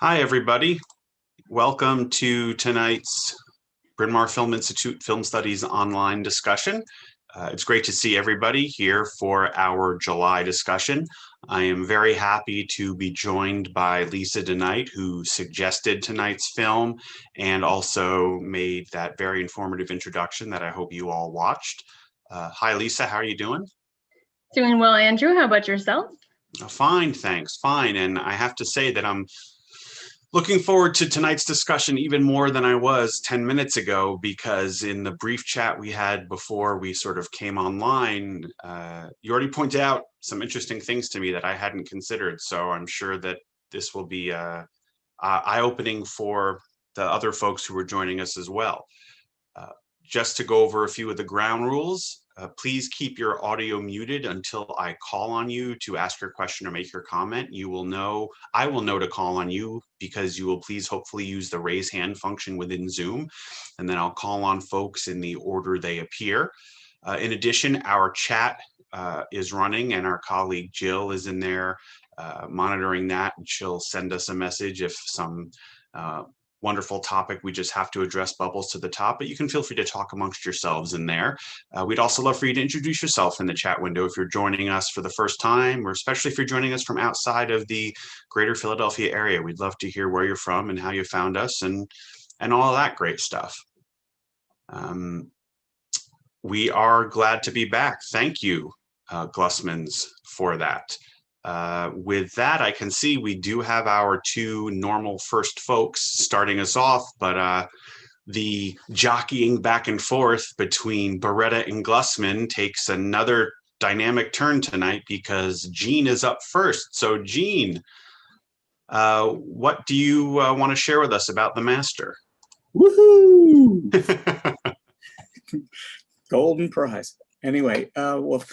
Hi, everybody. Welcome to tonight's Bryn Mawr Film Institute Film Studies online discussion. It's great to see everybody here for our July discussion. I am very happy to be joined by Lisa DeNight, who suggested tonight's film and also made that very informative introduction that I hope you all watched. Hi, Lisa. How are you doing? Doing well, Andrew. How about yourself? Fine, thanks. Fine. And I have to say that I'm looking forward to tonight's discussion even more than I was 10 minutes ago, because in the brief chat we had before we sort of came online, you already pointed out some interesting things to me that I hadn't considered. So I'm sure that this will be eye-opening for the other folks who are joining us as well. Just to go over a few of the ground rules, please keep your audio muted until I call on you to ask your question or make your comment. I will know to call on you because you will please hopefully use the raise hand function within Zoom, and then I'll call on folks in the order they appear. In addition, our chat is running and our colleague Jill is in there monitoring that, and she'll send us a message if some wonderful topic we just have to address bubbles to the top, but you can feel free to talk amongst yourselves in there. We'd also love for you to introduce yourself in the chat window if you're joining us for the first time, or especially if you're joining us from outside of the greater Philadelphia area. We'd love to hear where you're from and how you found us and all of that great stuff. We are glad to be back. Thank you, Glusmans, for that. With that, I can see we do have our two normal first folks starting us off, but the jockeying back and forth between Barretta and Glusman takes another dynamic turn tonight because Jean is up first. So Jean, what do you want to share with us about The Master? Woohoo! Golden prize. Anyway, well,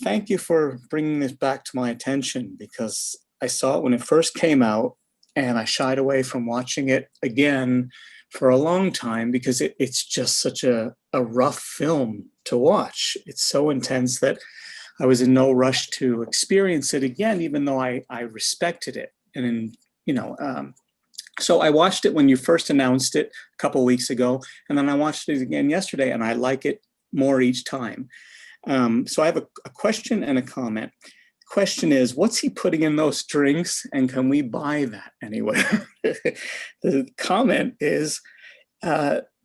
thank you for bringing this back to my attention, because I saw it when it first came out and I shied away from watching it again for a long time because it's just such a rough film to watch. It's so intense that I was in no rush to experience it again, even though I respected it. And, so I watched it when you first announced it a couple of weeks ago, and then I watched it again yesterday, and I like it more each time. So I have a question and a comment. The question is, what's he putting in those drinks, and can we buy that anywhere? The comment is,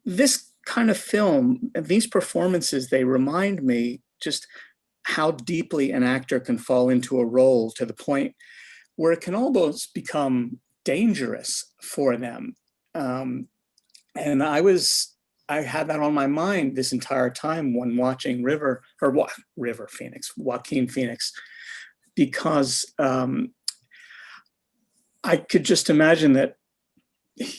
this kind of film, these performances, they remind me just how deeply an actor can fall into a role to the point where it can almost become dangerous for them. And I had that on my mind this entire time when watching Joaquin Phoenix, because I could just imagine that,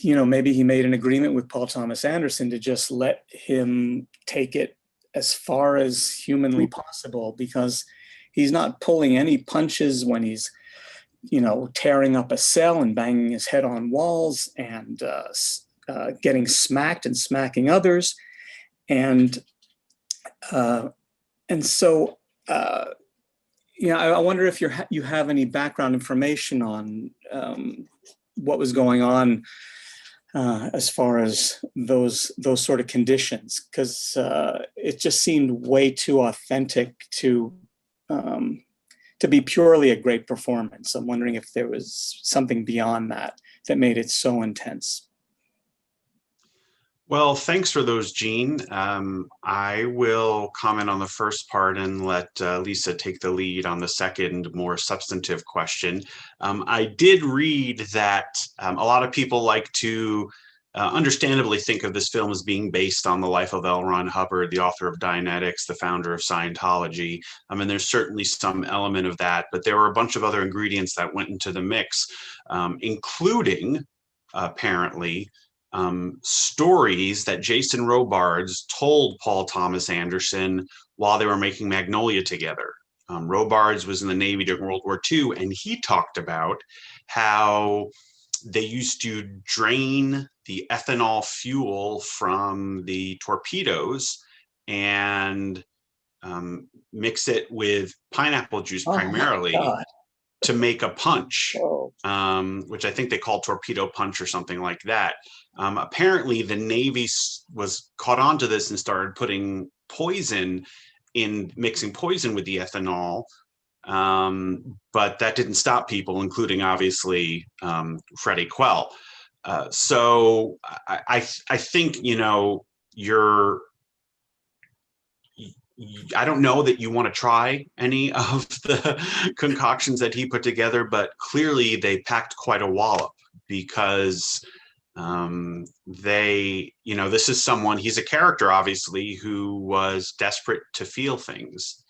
maybe he made an agreement with Paul Thomas Anderson to just let him take it as far as humanly possible, because he's not pulling any punches when he's, tearing up a cell and banging his head on walls and getting smacked and smacking others. And so, I wonder if you have any background information on what was going on as far as those sort of conditions, because it just seemed way too authentic to be purely a great performance. I'm wondering if there was something beyond that made it so intense. Well, thanks for those, Jean. I will comment on the first part and let Lisa take the lead on the second, more substantive question. I did read that a lot of people like to understandably think of this film as being based on the life of L. Ron Hubbard, the author of Dianetics, the founder of Scientology. There's certainly some element of that, but there were a bunch of other ingredients that went into the mix, including, apparently, stories that Jason Robards told Paul Thomas Anderson while they were making Magnolia together. Robards was in the Navy during World War II, and he talked about how they used to drain the ethanol fuel from the torpedoes and mix it with pineapple juice primarily. to make a punch, Oh. which I think they call torpedo punch or something like that. Apparently, the Navy was caught on to this and started putting mixing poison with the ethanol. But that didn't stop people, including obviously Freddie Quell. So I think, I don't know that you want to try any of the concoctions that he put together, but clearly they packed quite a wallop, because this is someone, he's a character, obviously, who was desperate to feel things,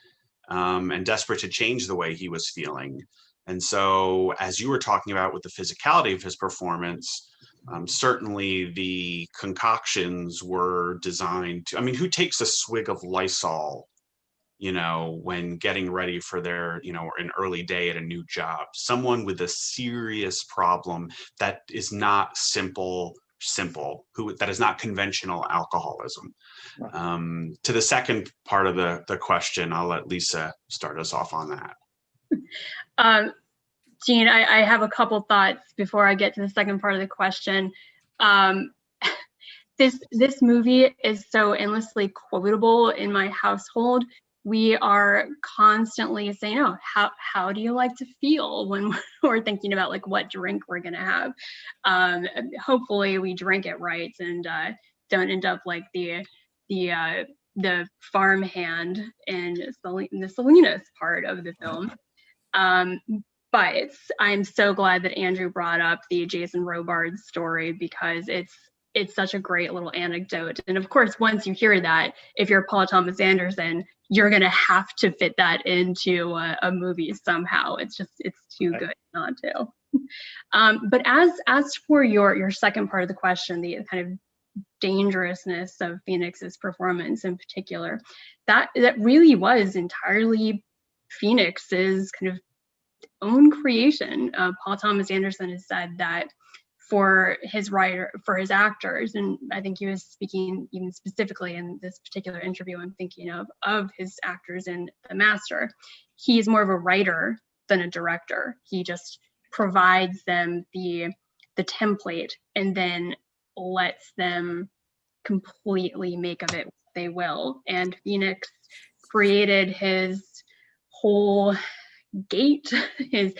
and desperate to change the way he was feeling. And so, as you were talking about with the physicality of his performance, certainly the concoctions were designed to, who takes a swig of Lysol, when getting ready for their, an early day at a new job? Someone with a serious problem that is not simple, that is not conventional alcoholism. Right. To the second part of the question, I'll let Lisa start us off on that. Jean, I have a couple thoughts before I get to the second part of the question. This movie is so endlessly quotable in my household. We are constantly saying, "Oh, how do you like to feel?" when we're thinking about like what drink we're gonna have. Hopefully, we drink it right and don't end up like the farmhand in the Salinas part of the film. But I'm so glad that Andrew brought up the Jason Robards story, because it's such a great little anecdote. And of course, once you hear that, if you're Paul Thomas Anderson, you're going to have to fit that into a movie somehow. It's too good not to. But as for your second part of the question, the kind of dangerousness of Phoenix's performance in particular, that really was entirely Phoenix's kind of own creation. Paul Thomas Anderson has said that for his actors, and I think he was speaking even specifically in this particular interview I'm thinking of his actors in The Master, he's more of a writer than a director. He just provides them the template and then lets them completely make of it what they will. And Phoenix created his whole gait, his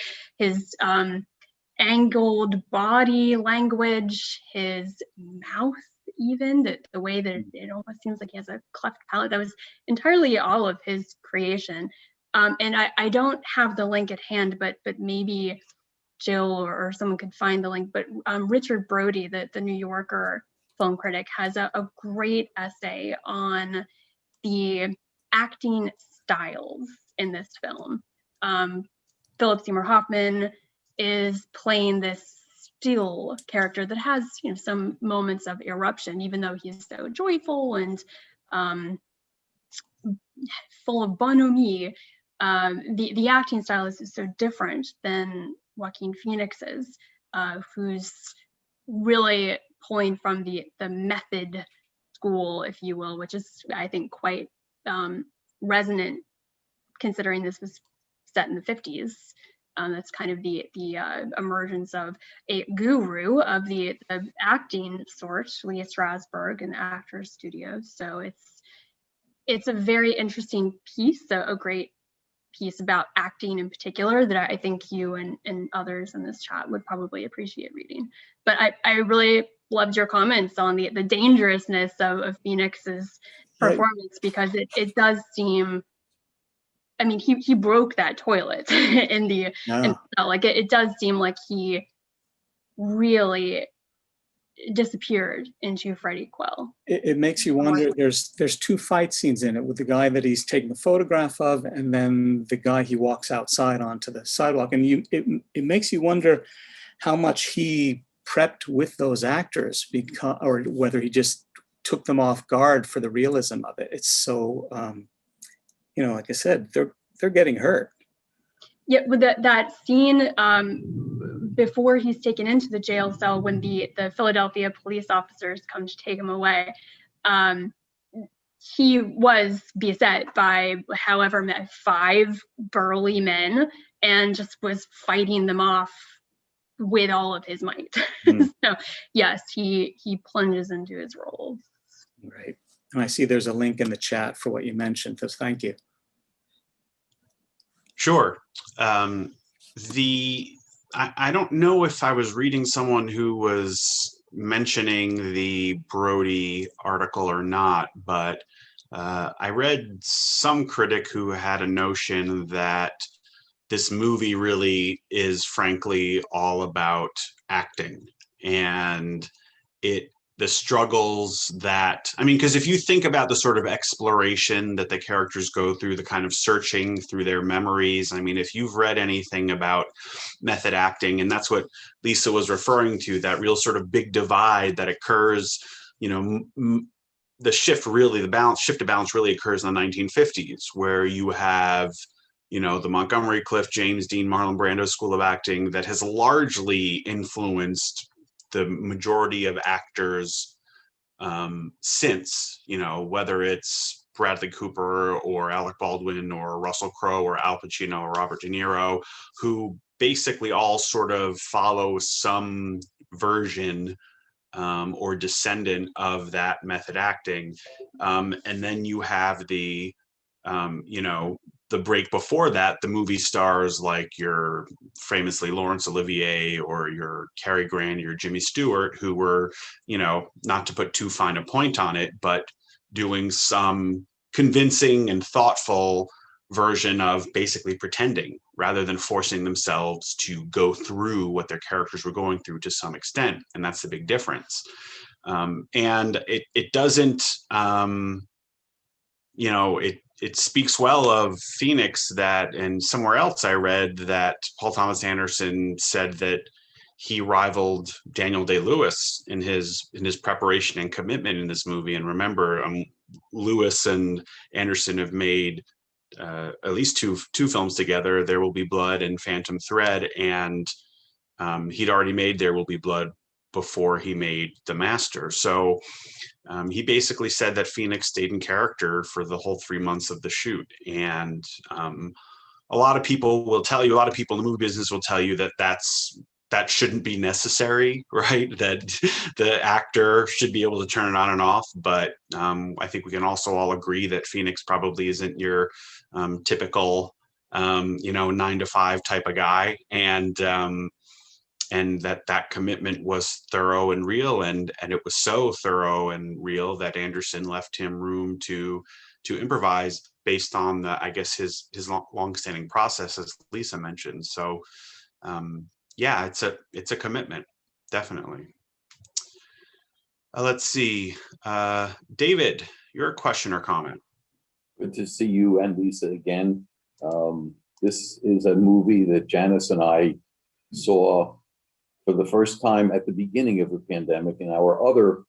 angled body language, his mouth, even the way that it almost seems like he has a cleft palate. That was entirely all of his creation. And I don't have the link at hand, but maybe Jill or someone could find the link. But Richard Brody, the New Yorker film critic, has a great essay on the acting styles in this film. Philip Seymour Hoffman is playing this still character that has some moments of eruption, even though he's so joyful and full of bonhomie. The acting style is so different than Joaquin Phoenix's, who's really pulling from the method school, if you will, which is, I think, quite resonant considering this was set in the 50s. That's kind of the emergence of a guru of the acting sort, Lee Strasberg, in the Actors Studio. So it's a very interesting piece, a great piece about acting in particular that I think you and others in this chat would probably appreciate reading. But I really loved your comments on the dangerousness of Phoenix's performance, because it does seem, he broke that toilet in the like it does seem like he really disappeared into Freddie Quell. It makes you wonder. There's two fight scenes in it, with the guy that he's taking the photograph of, and then the guy he walks outside onto the sidewalk. And it makes you wonder how much he prepped with those actors, or whether he just took them off guard for the realism of it. It's so, like I said, they're getting hurt. Yeah, with that scene before he's taken into the jail cell, when the Philadelphia police officers come to take him away, he was beset by however many, 5 burly men, and just was fighting them off with all of his might. So yes, he plunges into his roles. Right. And I see there's a link in the chat for what you mentioned, so thank you. Sure. I don't know if I was reading someone who was mentioning the Brody article or not, but I read some critic who had a notion that this movie really is frankly all about acting, and the struggles that, I mean, because if you think about the sort of exploration that the characters go through, the kind of searching through their memories, I mean, if you've read anything about method acting, and that's what Lisa was referring to, that real sort of big divide that occurs, you know, the shift to balance really occurs in the 1950s, where you have, you know, the Montgomery Clift, James Dean, Marlon Brando School of Acting that has largely influenced the majority of actors since, you know, whether it's Bradley Cooper or Alec Baldwin or Russell Crowe or Al Pacino or Robert De Niro, who basically all sort of follow some version or descendant of that method acting. And then you have the, you know, the break before that, the movie stars like your famously Laurence Olivier or your Cary Grant, your Jimmy Stewart, who were, you know, not to put too fine a point on it, but doing some convincing and thoughtful version of basically pretending rather than forcing themselves to go through what their characters were going through to some extent. And that's the big difference. And it doesn't, you know, it speaks well of Phoenix that, and somewhere else I read that Paul Thomas Anderson said that he rivaled Daniel Day-Lewis in his preparation and commitment in this movie. And remember, Lewis and Anderson have made at least two films together, There Will Be Blood and Phantom Thread, and he'd already made There Will Be Blood before he made The Master. So he basically said that Phoenix stayed in character for the whole 3 months of the shoot. And a lot of people will tell you, a lot of people in the movie business will tell you that that shouldn't be necessary, right? That the actor should be able to turn it on and off. But I think we can also all agree that Phoenix probably isn't your typical, you know, 9 to 5 type of guy. And that commitment was thorough and real, and it was so thorough and real that Anderson left him room to improvise based on the, I guess, his longstanding process, as Lisa mentioned. So yeah, it's a commitment, definitely. Let's see, David, your question or comment? Good to see you and Lisa again. This is a movie that Janice and I saw for the first time at the beginning of the pandemic in our other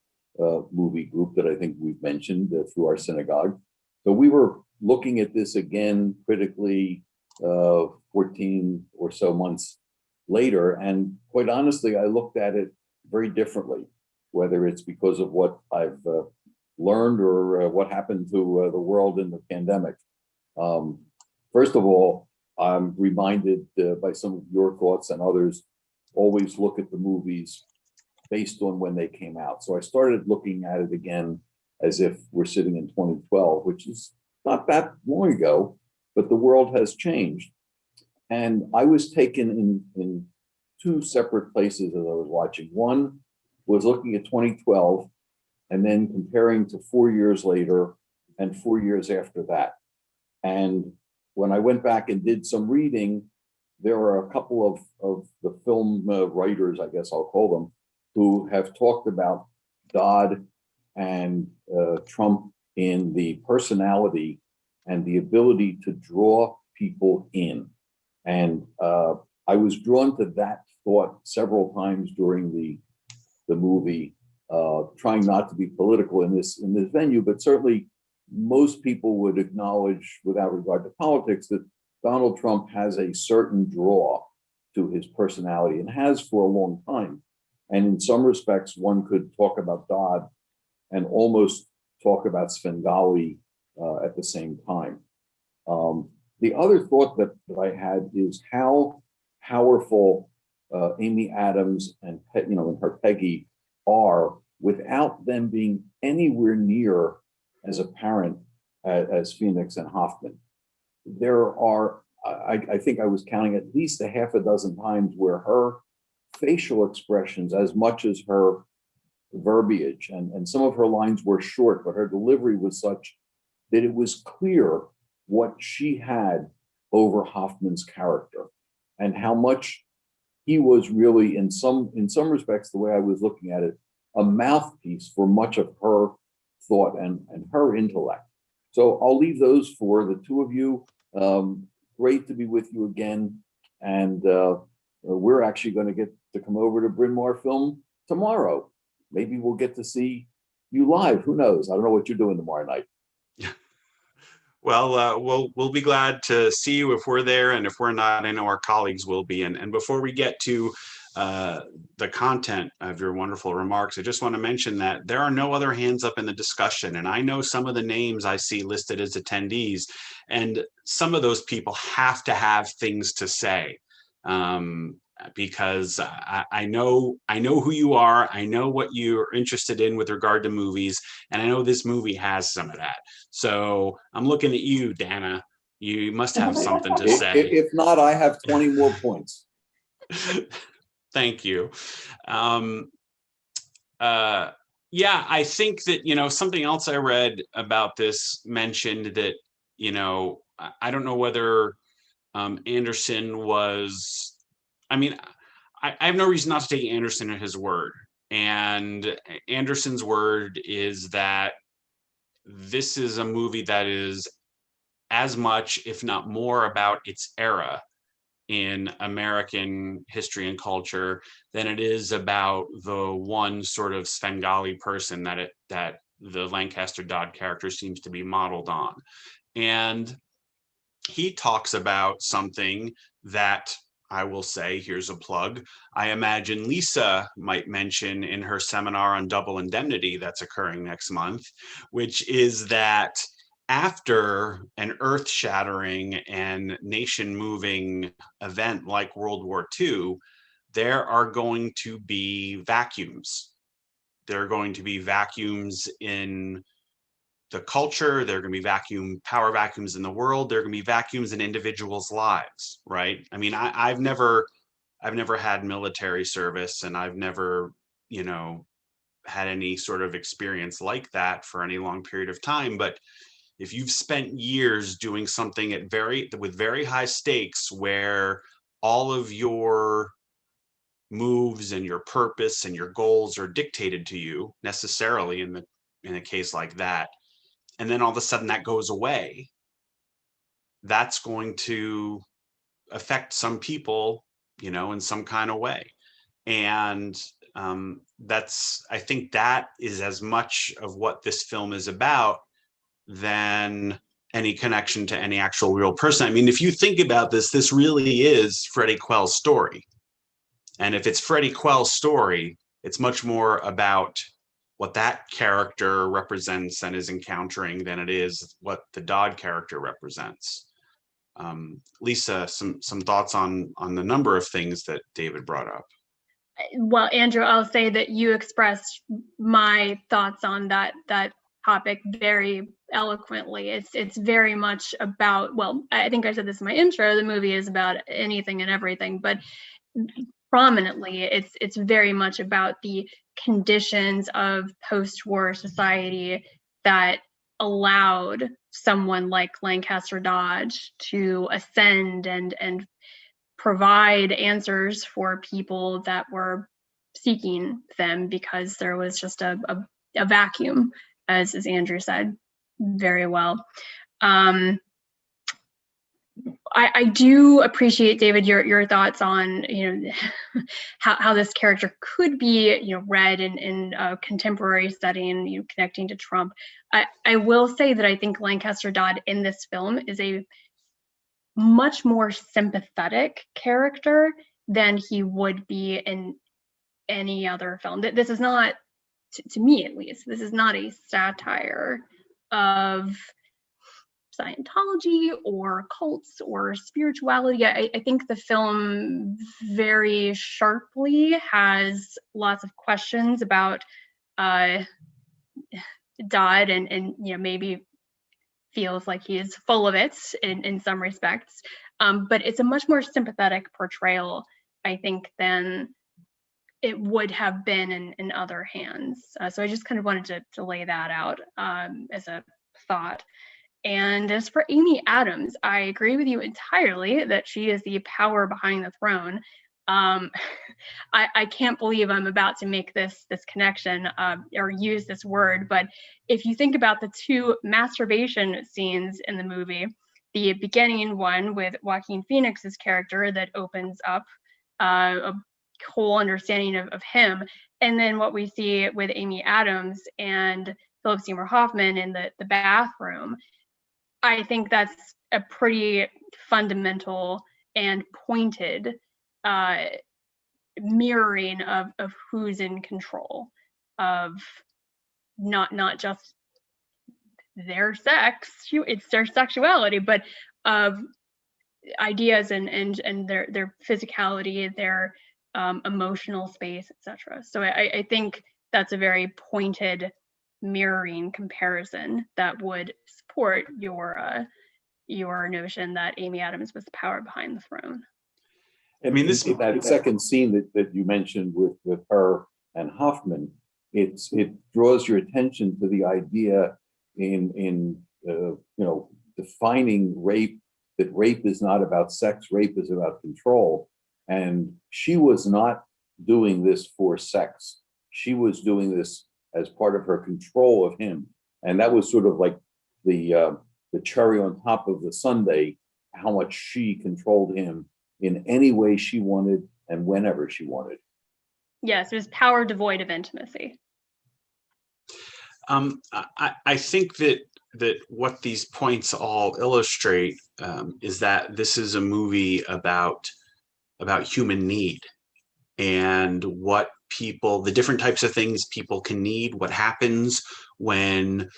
movie group that I think we've mentioned through our synagogue. So we were looking at this again critically 14 or so months later. And quite honestly, I looked at it very differently, whether it's because of what I've learned or what happened to the world in the pandemic. First of all, I'm reminded by some of your thoughts and others, always look at the movies based on when they came out. So I started looking at it again as if we're sitting in 2012, which is not that long ago, but the world has changed. And I was taken in 2 separate places as I was watching. One was looking at 2012 and then comparing to 4 years later and 4 years after that. And when I went back and did some reading, there are a couple of the film writers, I guess I'll call them, who have talked about Dodd and Trump in the personality and the ability to draw people in. And I was drawn to that thought several times during the movie, trying not to be political in this venue, but certainly most people would acknowledge, without regard to politics, that Donald Trump has a certain draw to his personality and has for a long time. And in some respects, one could talk about Dodd and almost talk about Svengali at the same time. The other thought that I had is how powerful Amy Adams and her Peggy are without them being anywhere near as apparent as Phoenix and Hoffman. There are, I think I was counting at least a half a dozen times where her facial expressions, as much as her verbiage, and some of her lines were short, but her delivery was such that it was clear what she had over Hoffman's character and how much he was really, in some respects, the way I was looking at it, a mouthpiece for much of her thought and her intellect. So I'll leave those for the two of you. Great to be with you again. And we're actually going to get to come over to Bryn Mawr Film tomorrow. Maybe we'll get to see you live. Who knows? I don't know what you're doing tomorrow night. Well, we'll be glad to see you if we're there, and if we're not, I know our colleagues will be. And before we get to the content of your wonderful remarks, I just want to mention that there are no other hands up in the discussion, and I know some of the names I see listed as attendees, and some of those people have to have things to say. Because I know who you are, I know what you're interested in with regard to movies, and I know this movie has some of that. So I'm looking at you, Dana. You must have something to say. If not, I have 20 more points. Thank you. Yeah, I think that, something else I read about this mentioned that, I don't know whether Anderson was, I have no reason not to take Anderson at his word. And Anderson's word is that this is a movie that is as much, if not more, about its era in American history and culture than it is about the one sort of Svengali person that the Lancaster Dodd character seems to be modeled on. And he talks about something that, I will say, here's a plug, I imagine Lisa might mention in her seminar on double indemnity that's occurring next month, which is that after an earth-shattering and nation-moving event like World War II, there are going to be vacuums. There are going to be vacuums in the culture, there are going to be power vacuums in the world, there are going to be vacuums in individuals' lives, right? I've never had military service, and I've never, had any sort of experience like that for any long period of time. But if you've spent years doing something with very high stakes, where all of your moves and your purpose and your goals are dictated to you necessarily in a case like that, and then all of a sudden that goes away, that's going to affect some people, in some kind of way. And I think that is as much of what this film is about than any connection to any actual real person. If you think about this really is Freddie Quell's story. And if it's Freddie Quell's story, it's much more about what that character represents and is encountering than it is what the Dodd character represents. Lisa, some thoughts on the number of things that David brought up. Well, Andrew, I'll say that you expressed my thoughts on that topic very eloquently. It's very much about, well, I think I said this in my intro, the movie is about anything and everything, but prominently it's very much about the conditions of post-war society that allowed someone like Lancaster Dodge to ascend and provide answers for people that were seeking them, because there was just a vacuum, as Andrew said very well. I do appreciate, David, your thoughts on how this character could be read in a contemporary setting, connecting to Trump. I will say that I think Lancaster Dodd in this film is a much more sympathetic character than he would be in any other film. This is not to me at least, this is not a satire of Scientology or cults or spirituality. I think the film very sharply has lots of questions about Dodd, and maybe feels like he is full of it in some respects. But it's a much more sympathetic portrayal, I think, than it would have been in other hands. So I just kind of wanted to lay that out as a thought. And as for Amy Adams, I agree with you entirely that she is the power behind the throne. I can't believe I'm about to make this connection or use this word, but if you think about the two masturbation scenes in the movie, the beginning one with Joaquin Phoenix's character that opens up a whole understanding of him, and then what we see with Amy Adams and Philip Seymour Hoffman in the bathroom, I think that's a pretty fundamental and pointed mirroring of who's in control of not just their sex, it's their sexuality, but of ideas and their physicality, their emotional space, etc. So I think that's a very pointed mirroring comparison that would support your notion that Amy Adams was the power behind the throne. I mean, that second scene that you mentioned with her and Hoffman, it draws your attention to the idea in defining rape, that rape is not about sex, rape is about control. And she was not doing this for sex. She was doing this as part of her control of him. And that was sort of like the cherry on top of the sundae, how much she controlled him in any way she wanted and whenever she wanted. Yes, it was power devoid of intimacy. I think that what these points all illustrate is that this is a movie about human need and what people, the different types of things people can need, what happens when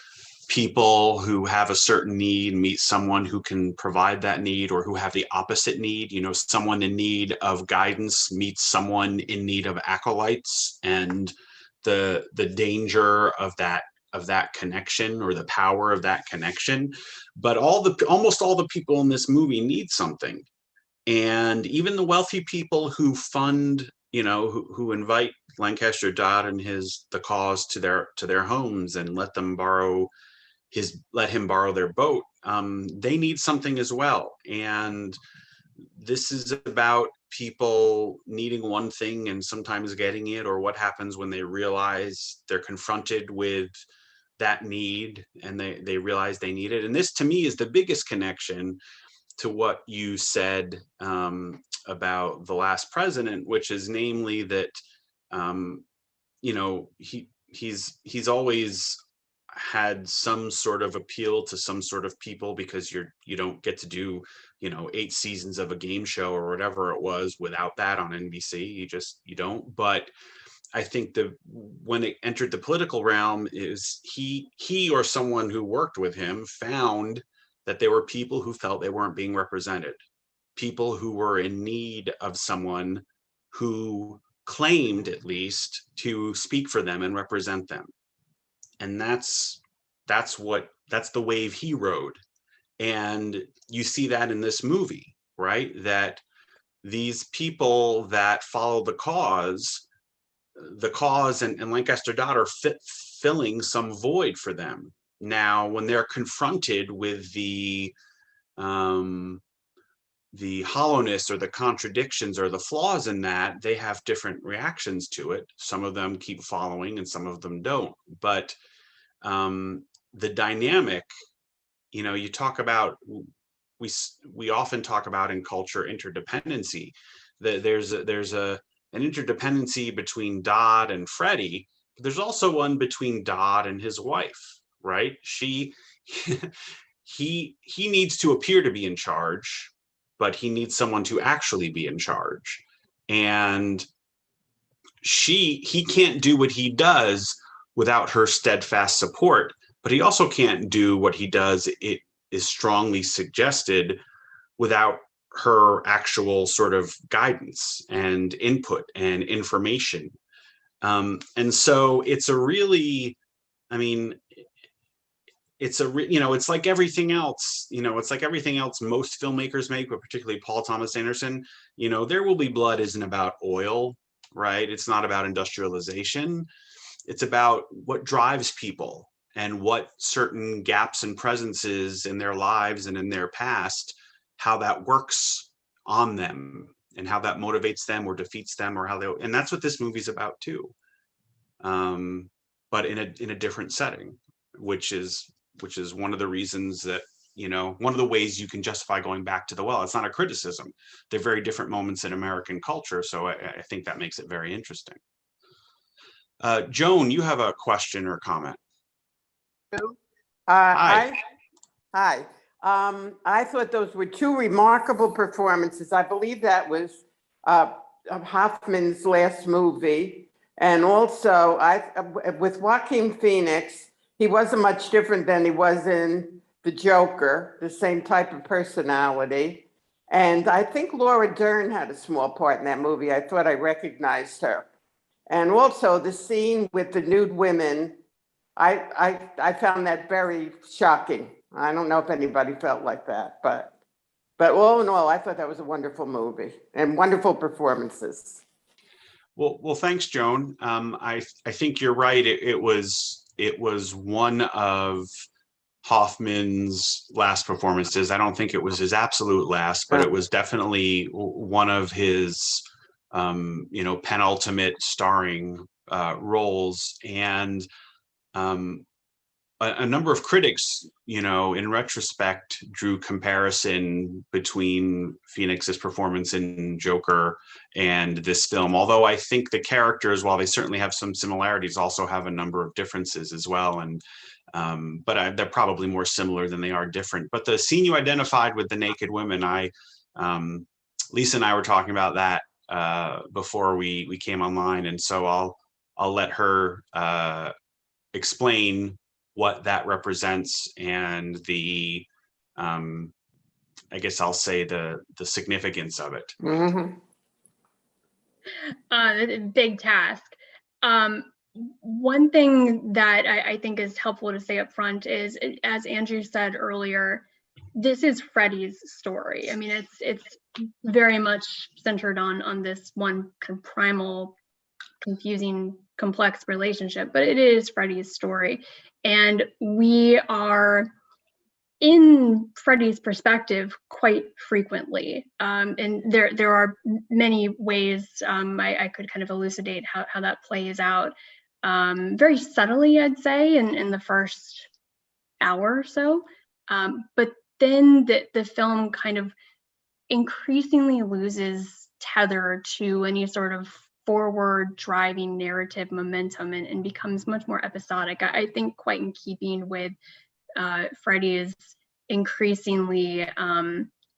people who have a certain need meet someone who can provide that need, or who have the opposite need. Someone in need of guidance meets someone in need of acolytes, and the danger of that connection, or the power of that connection. But almost all the people in this movie need something. And even the wealthy people who fund, who invite Lancaster Dodd and the cause to their homes and let him borrow their boat, they need something as well. And this is about people needing one thing and sometimes getting it, or what happens when they realize they're confronted with that need and they realize they need it. And this, to me, is the biggest connection to what you said about the last president, which is namely that he's always had some sort of appeal to some sort of people, because you don't get to do 8 seasons of a game show or whatever it was without that on NBC. You don't. But I think when it entered the political realm, is he or someone who worked with him found that there were people who felt they weren't being represented, people who were in need of someone who claimed, at least, to speak for them and represent them. And that's the wave he rode. And you see that in this movie, right? That these people that follow the cause and Lancaster Dodd are filling some void for them. Now, when they're confronted with the hollowness or the contradictions or the flaws in that, they have different reactions to it. Some of them keep following and some of them don't. But the dynamic, you talk about, we often talk about in culture interdependency, that there's an interdependency between Dodd and Freddie, but there's also one between Dodd and his wife, right? He needs to appear to be in charge, but he needs someone to actually be in charge. And he can't do what he does without her steadfast support. But he also can't do what he does, it is strongly suggested, without her actual sort of guidance and input and information. And so it's a really, I mean, it's it's like everything else, it's like everything else most filmmakers make, but particularly Paul Thomas Anderson. There Will Be Blood isn't about oil, right? It's not about industrialization. It's about what drives people and what certain gaps and presences in their lives and in their past, how that works on them and how that motivates them or defeats them, or and that's what this movie's about too. But in a different setting, which is one of the reasons that, one of the ways you can justify going back to the well. It's not a criticism. They're very different moments in American culture. So I think that makes it very interesting. Joan, you have a question or comment? Hi. I thought those were two remarkable performances. I believe that was Hoffman's last movie. And also, with Joaquin Phoenix, he wasn't much different than he was in The Joker, the same type of personality. And I think Laura Dern had a small part in that movie. I thought I recognized her. And also the scene with the nude women, I found that very shocking. I don't know if anybody felt like that, but all in all, I thought that was a wonderful movie and wonderful performances. Well, thanks, Joan. I think you're right. It was one of Hoffman's last performances. I don't think it was his absolute last, but it was definitely one of his penultimate starring roles. And a number of critics, in retrospect, drew comparison between Phoenix's performance in Joker and this film. Although I think the characters, while they certainly have some similarities, also have a number of differences as well. And but they're probably more similar than they are different. But the scene you identified with the naked women, Lisa and I were talking about that before we came online, and so I'll let her explain what that represents and the I guess I'll say the significance of it. Mm-hmm. Big task. One thing that I think is helpful to say up front is, as Andrew said earlier, this is Freddie's story. I mean, it's very much centered on this one kind of primal, confusing, complex relationship, but it is Freddie's story. And we are in Freddie's perspective quite frequently. And there are many ways I could kind of elucidate how that plays out. Very subtly, I'd say, in the first hour or so. But then the film kind of increasingly loses tether to any sort of forward driving narrative momentum and becomes much more episodic. I think quite in keeping with Freddie's increasingly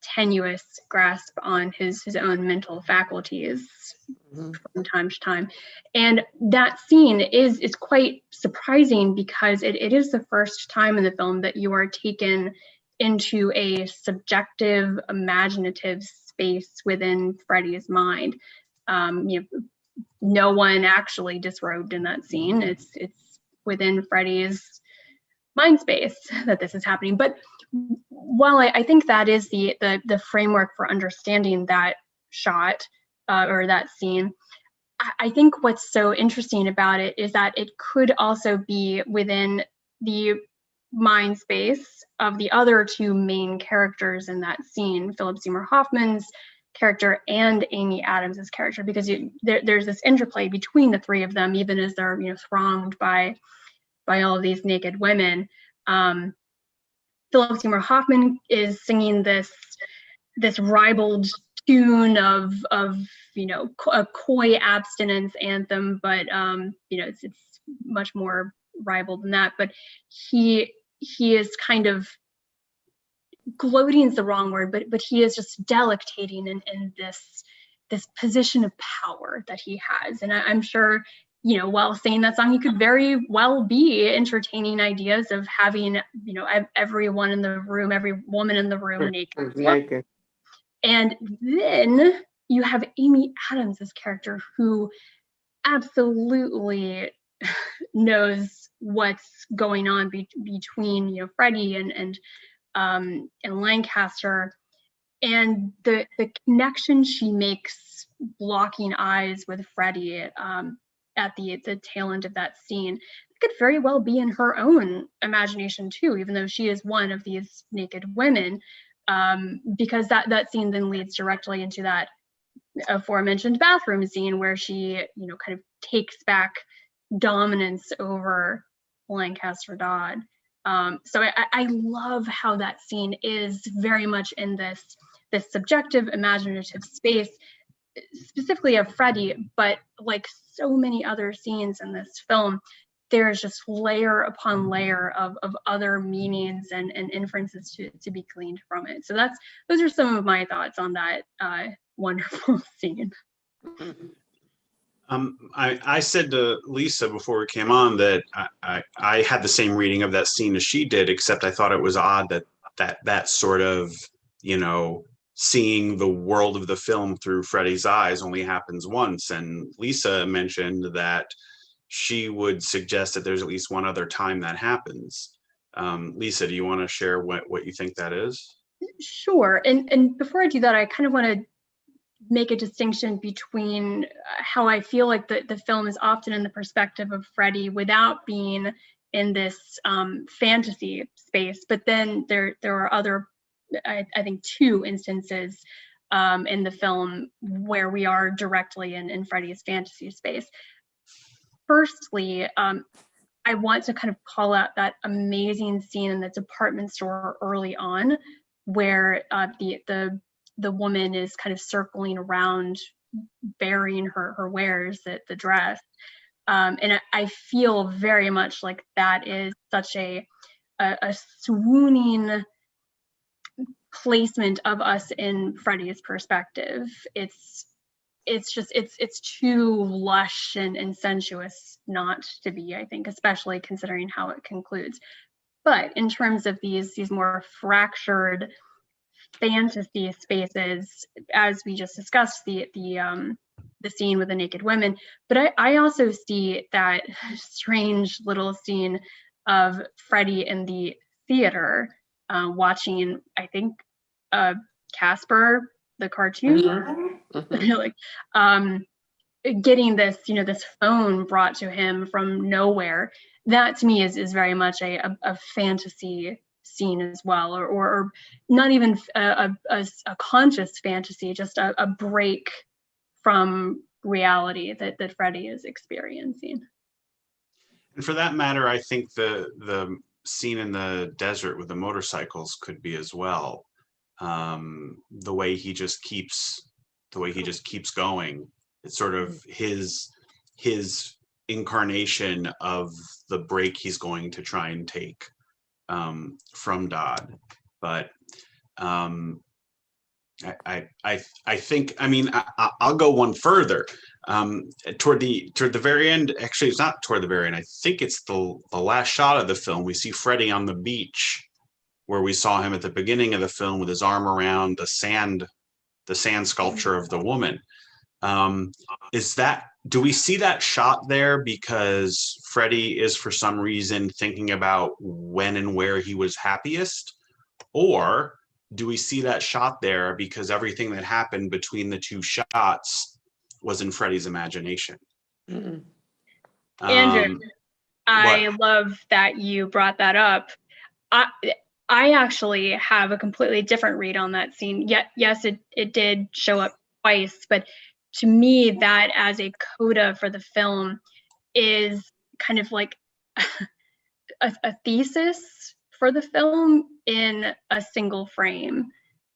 tenuous grasp on his own mental faculties from time to time. And that scene is quite surprising because it is the first time in the film that you are taken into a subjective, imaginative space within Freddie's mind. No one actually disrobed in that scene. It's within Freddie's mind space that this is happening. But while I think that is the framework for understanding that shot or that scene, I think what's so interesting about it is that it could also be within the mind space of the other two main characters in that scene, Philip Seymour Hoffman's character and Amy Adams's character, because there's this interplay between the three of them, even as they're thronged by all of these naked women. Philip Seymour Hoffman is singing this ribald tune of a coy abstinence anthem, but it's much more ribald than that. But he is kind of gloating is the wrong word, but he is just delectating in this position of power that he has. And I'm sure while saying that song, he could very well be entertaining ideas of having, everyone in the room, every woman in the room naked. And then you have Amy Adams' character, who absolutely knows what's going on between Freddie and Lancaster, and the connection she makes locking eyes with Freddie at the tail end of that scene could very well be in her own imagination too, even though she is one of these naked women, because that scene then leads directly into that aforementioned bathroom scene where she kind of takes back dominance over Lancaster Dodd. So I love how that scene is very much in this subjective, imaginative space, specifically of Freddie, but like so many other scenes in this film, there's just layer upon layer of other meanings and inferences to be gleaned from it. So those are some of my thoughts on that wonderful scene. I said to Lisa before we came on that I had the same reading of that scene as she did, except I thought it was odd that sort of, seeing the world of the film through Freddie's eyes only happens once. And Lisa mentioned that she would suggest that there's at least one other time that happens. Lisa, do you want to share what you think that is? Sure. And before I do that, I kind of want to make a distinction between how I feel like the film is often in the perspective of Freddie without being in this fantasy space. But then there are other, I think, two instances in the film where we are directly in Freddie's fantasy space. Firstly, I want to kind of call out that amazing scene in the department store early on, where the woman is kind of circling around, bearing her wares, the dress, and I feel very much like that is such a swooning placement of us in Freddie's perspective. It's too lush and sensuous not to be, I think, especially considering how it concludes. But in terms of these more fractured fantasy spaces, as we just discussed, the scene with the naked women, but I also see that strange little scene of Freddie in the theater watching, I think, Casper the cartoon, like getting this this phone brought to him from nowhere. That to me is very much a fantasy scene as well, or not even a conscious fantasy, just a break from reality that Freddie is experiencing. And for that matter, I think the scene in the desert with the motorcycles could be as well. The way he just keeps going. It's sort of his incarnation of the break he's going to try and take from Dodd. But I think, I mean, I'll go one further. Toward the very end, actually, it's not toward the very end. I think it's the last shot of the film. We see Freddie on the beach, where we saw him at the beginning of the film with his arm around the sand sculpture of the woman. Do we see that shot there because Freddie is for some reason thinking about when and where he was happiest? Or do we see that shot there because everything that happened between the two shots was in Freddie's imagination? Andrew, I love that you brought that up. I actually have a completely different read on that scene. Yes, it did show up twice, but to me, that as a coda for the film is kind of like a thesis for the film in a single frame.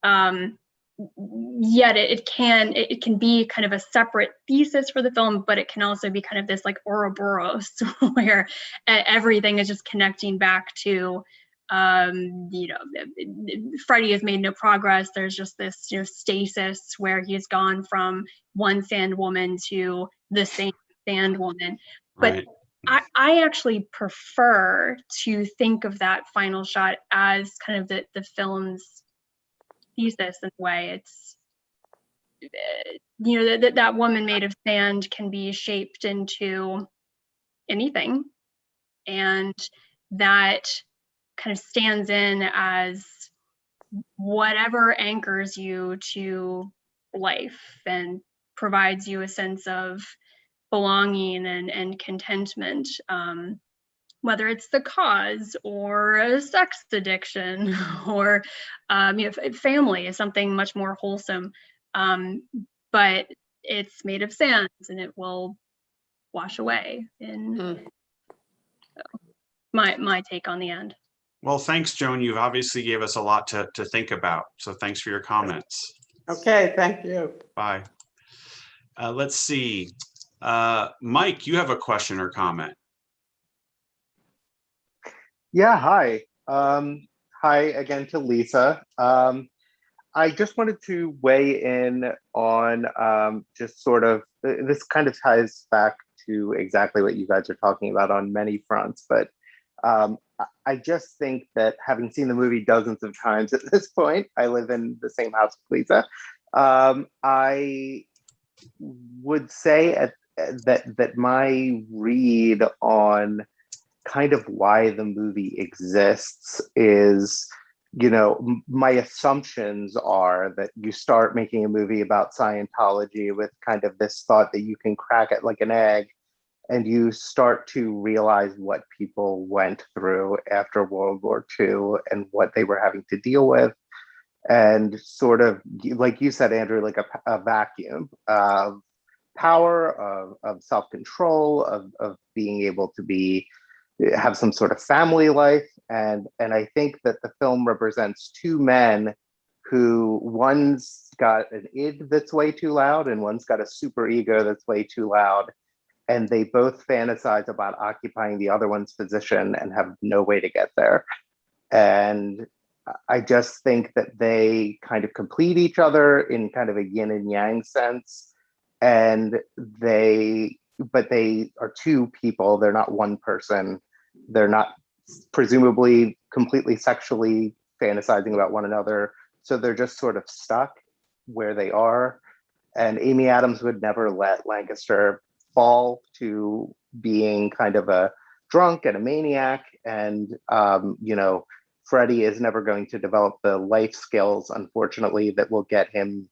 Yet it can be kind of a separate thesis for the film, but it can also be kind of this like Ouroboros where everything is just connecting back to Freddie has made no progress. There's just this stasis where he's gone from one sand woman to the same sand woman. But Right. I actually prefer to think of that final shot as kind of the film's thesis in a way. It's, that woman made of sand can be shaped into anything. And that kind of stands in as whatever anchors you to life and provides you a sense of belonging and contentment, whether it's the cause or a sex addiction or family is something much more wholesome, but it's made of sand and it will wash away. In my take on the end. Well, thanks, Joan. You've obviously gave us a lot to think about. So thanks for your comments. Okay, thank you. Bye. Let's see. Mike, you have a question or comment? Yeah, hi. Hi again to Lisa. I just wanted to weigh in on just sort of, this kind of ties back to exactly what you guys are talking about on many fronts, but I just think that having seen the movie dozens of times at this point, I live in the same house with Lisa, I would say that my read on kind of why the movie exists is, my assumptions are that you start making a movie about Scientology with kind of this thought that you can crack it like an egg, and you start to realize what people went through after World War II and what they were having to deal with. And sort of, like you said, Andrew, like a vacuum of power, of self-control, of being able to have some sort of family life. And I think that the film represents two men who, one's got an id that's way too loud and one's got a super ego that's way too loud. And they both fantasize about occupying the other one's position and have no way to get there. And I just think that they kind of complete each other in kind of a yin and yang sense. And but they are two people. They're not one person. They're not presumably completely sexually fantasizing about one another. So they're just sort of stuck where they are. And Amy Adams would never let Lancaster fall to being kind of a drunk and a maniac. And, Freddie is never going to develop the life skills, unfortunately, that will get him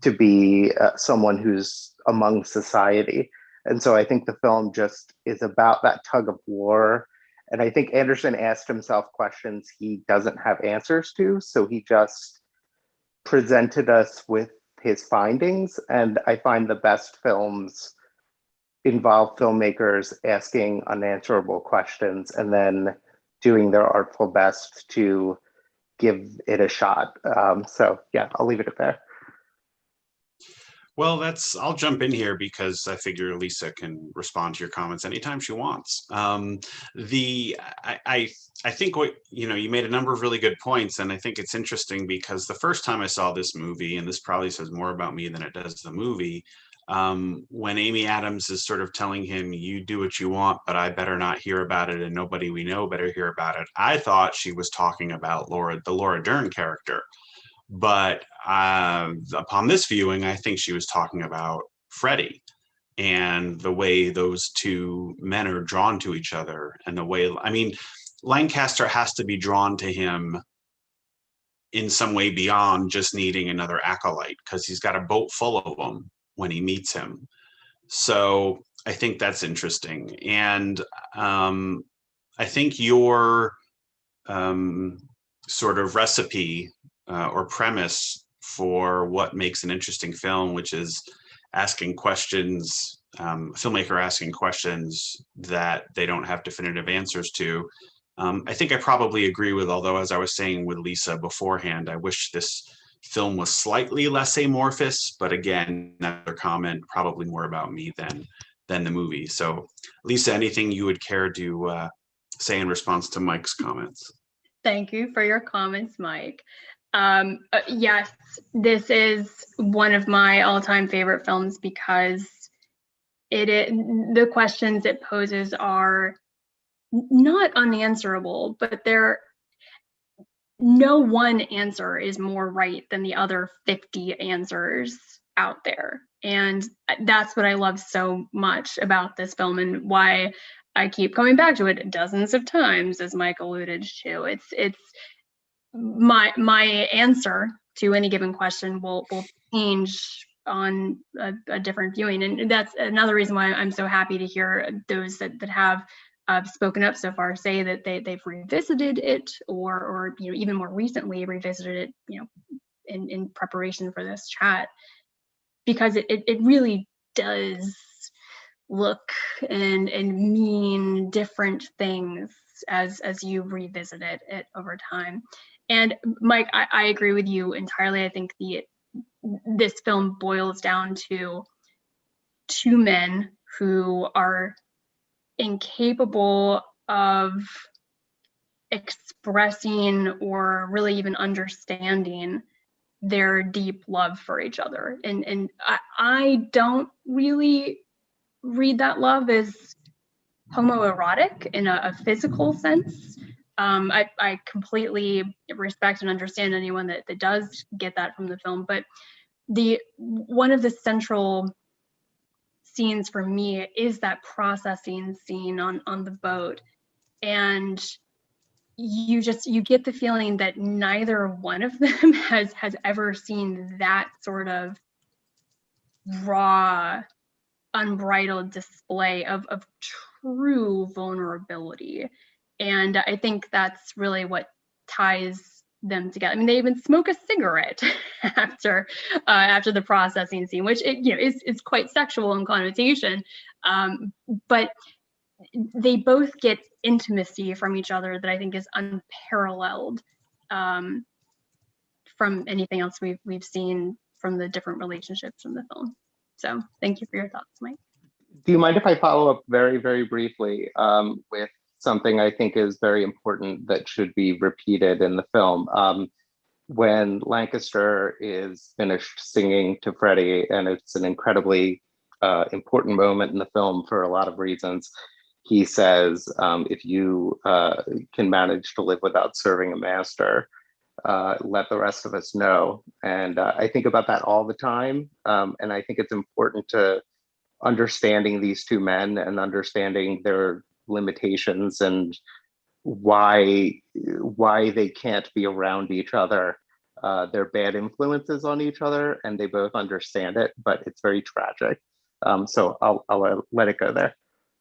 to be someone who's among society. And so I think the film just is about that tug of war. And I think Anderson asked himself questions he doesn't have answers to. So he just presented us with his findings. And I find the best films involve filmmakers asking unanswerable questions and then doing their artful best to give it a shot. So yeah, I'll leave it at there. Well, I'll jump in here because I figure Lisa can respond to your comments anytime she wants. I think you made a number of really good points, and I think it's interesting because the first time I saw this movie, and this probably says more about me than it does the movie, when Amy Adams is sort of telling him, you do what you want, but I better not hear about it, and nobody we know better hear about it. I thought she was talking about the Laura Dern character. But upon this viewing, I think she was talking about Freddie and the way those two men are drawn to each other, and the way, Lancaster has to be drawn to him in some way beyond just needing another acolyte, because he's got a boat full of them when he meets him. So I think that's interesting. And I think your sort of recipe or premise for what makes an interesting film, which is asking questions, filmmaker asking questions that they don't have definitive answers to. I think I probably agree with, although as I was saying with Lisa beforehand, I wish this film was slightly less amorphous, but again, another comment, probably more about me than the movie. So Lisa, anything you would care to say in response to Mike's comments? Thank you for your comments, Mike. Yes, this is one of my all-time favorite films because the questions it poses are not unanswerable, but no one answer is more right than the other 50 answers out there. And that's what I love so much about this film, and why I keep coming back to it dozens of times, as Mike alluded to. It's my answer to any given question will change on a different viewing. And that's another reason why I'm so happy to hear those that have spoken up so far say that they've revisited it, or even more recently revisited it, in preparation for this chat, because it really does look and mean different things as you revisit it over time. And Mike, I agree with you entirely. I think this film boils down to two men who are incapable of expressing or really even understanding their deep love for each other. And I don't really read that love as homoerotic in a physical sense. I completely respect and understand anyone that does get that from the film, but one of the central scenes for me is that processing scene on the boat, and you get the feeling that neither one of them has ever seen that sort of raw, unbridled display of true vulnerability. And I think that's really what ties them together. I mean, they even smoke a cigarette after the processing scene, which is quite sexual in connotation, but they both get intimacy from each other that I think is unparalleled from anything else we've seen from the different relationships in the film. So thank you for your thoughts, Mike. Do you mind if I follow up very, very briefly with something I think is very important that should be repeated in the film? When Lancaster is finished singing to Freddie, and it's an incredibly important moment in the film for a lot of reasons, he says, if you can manage to live without serving a master, let the rest of us know. And I think about that all the time. And I think it's important to understanding these two men and understanding their limitations and why they can't be around each other. They're bad influences on each other, and they both understand it, but it's very tragic. So I'll let it go there.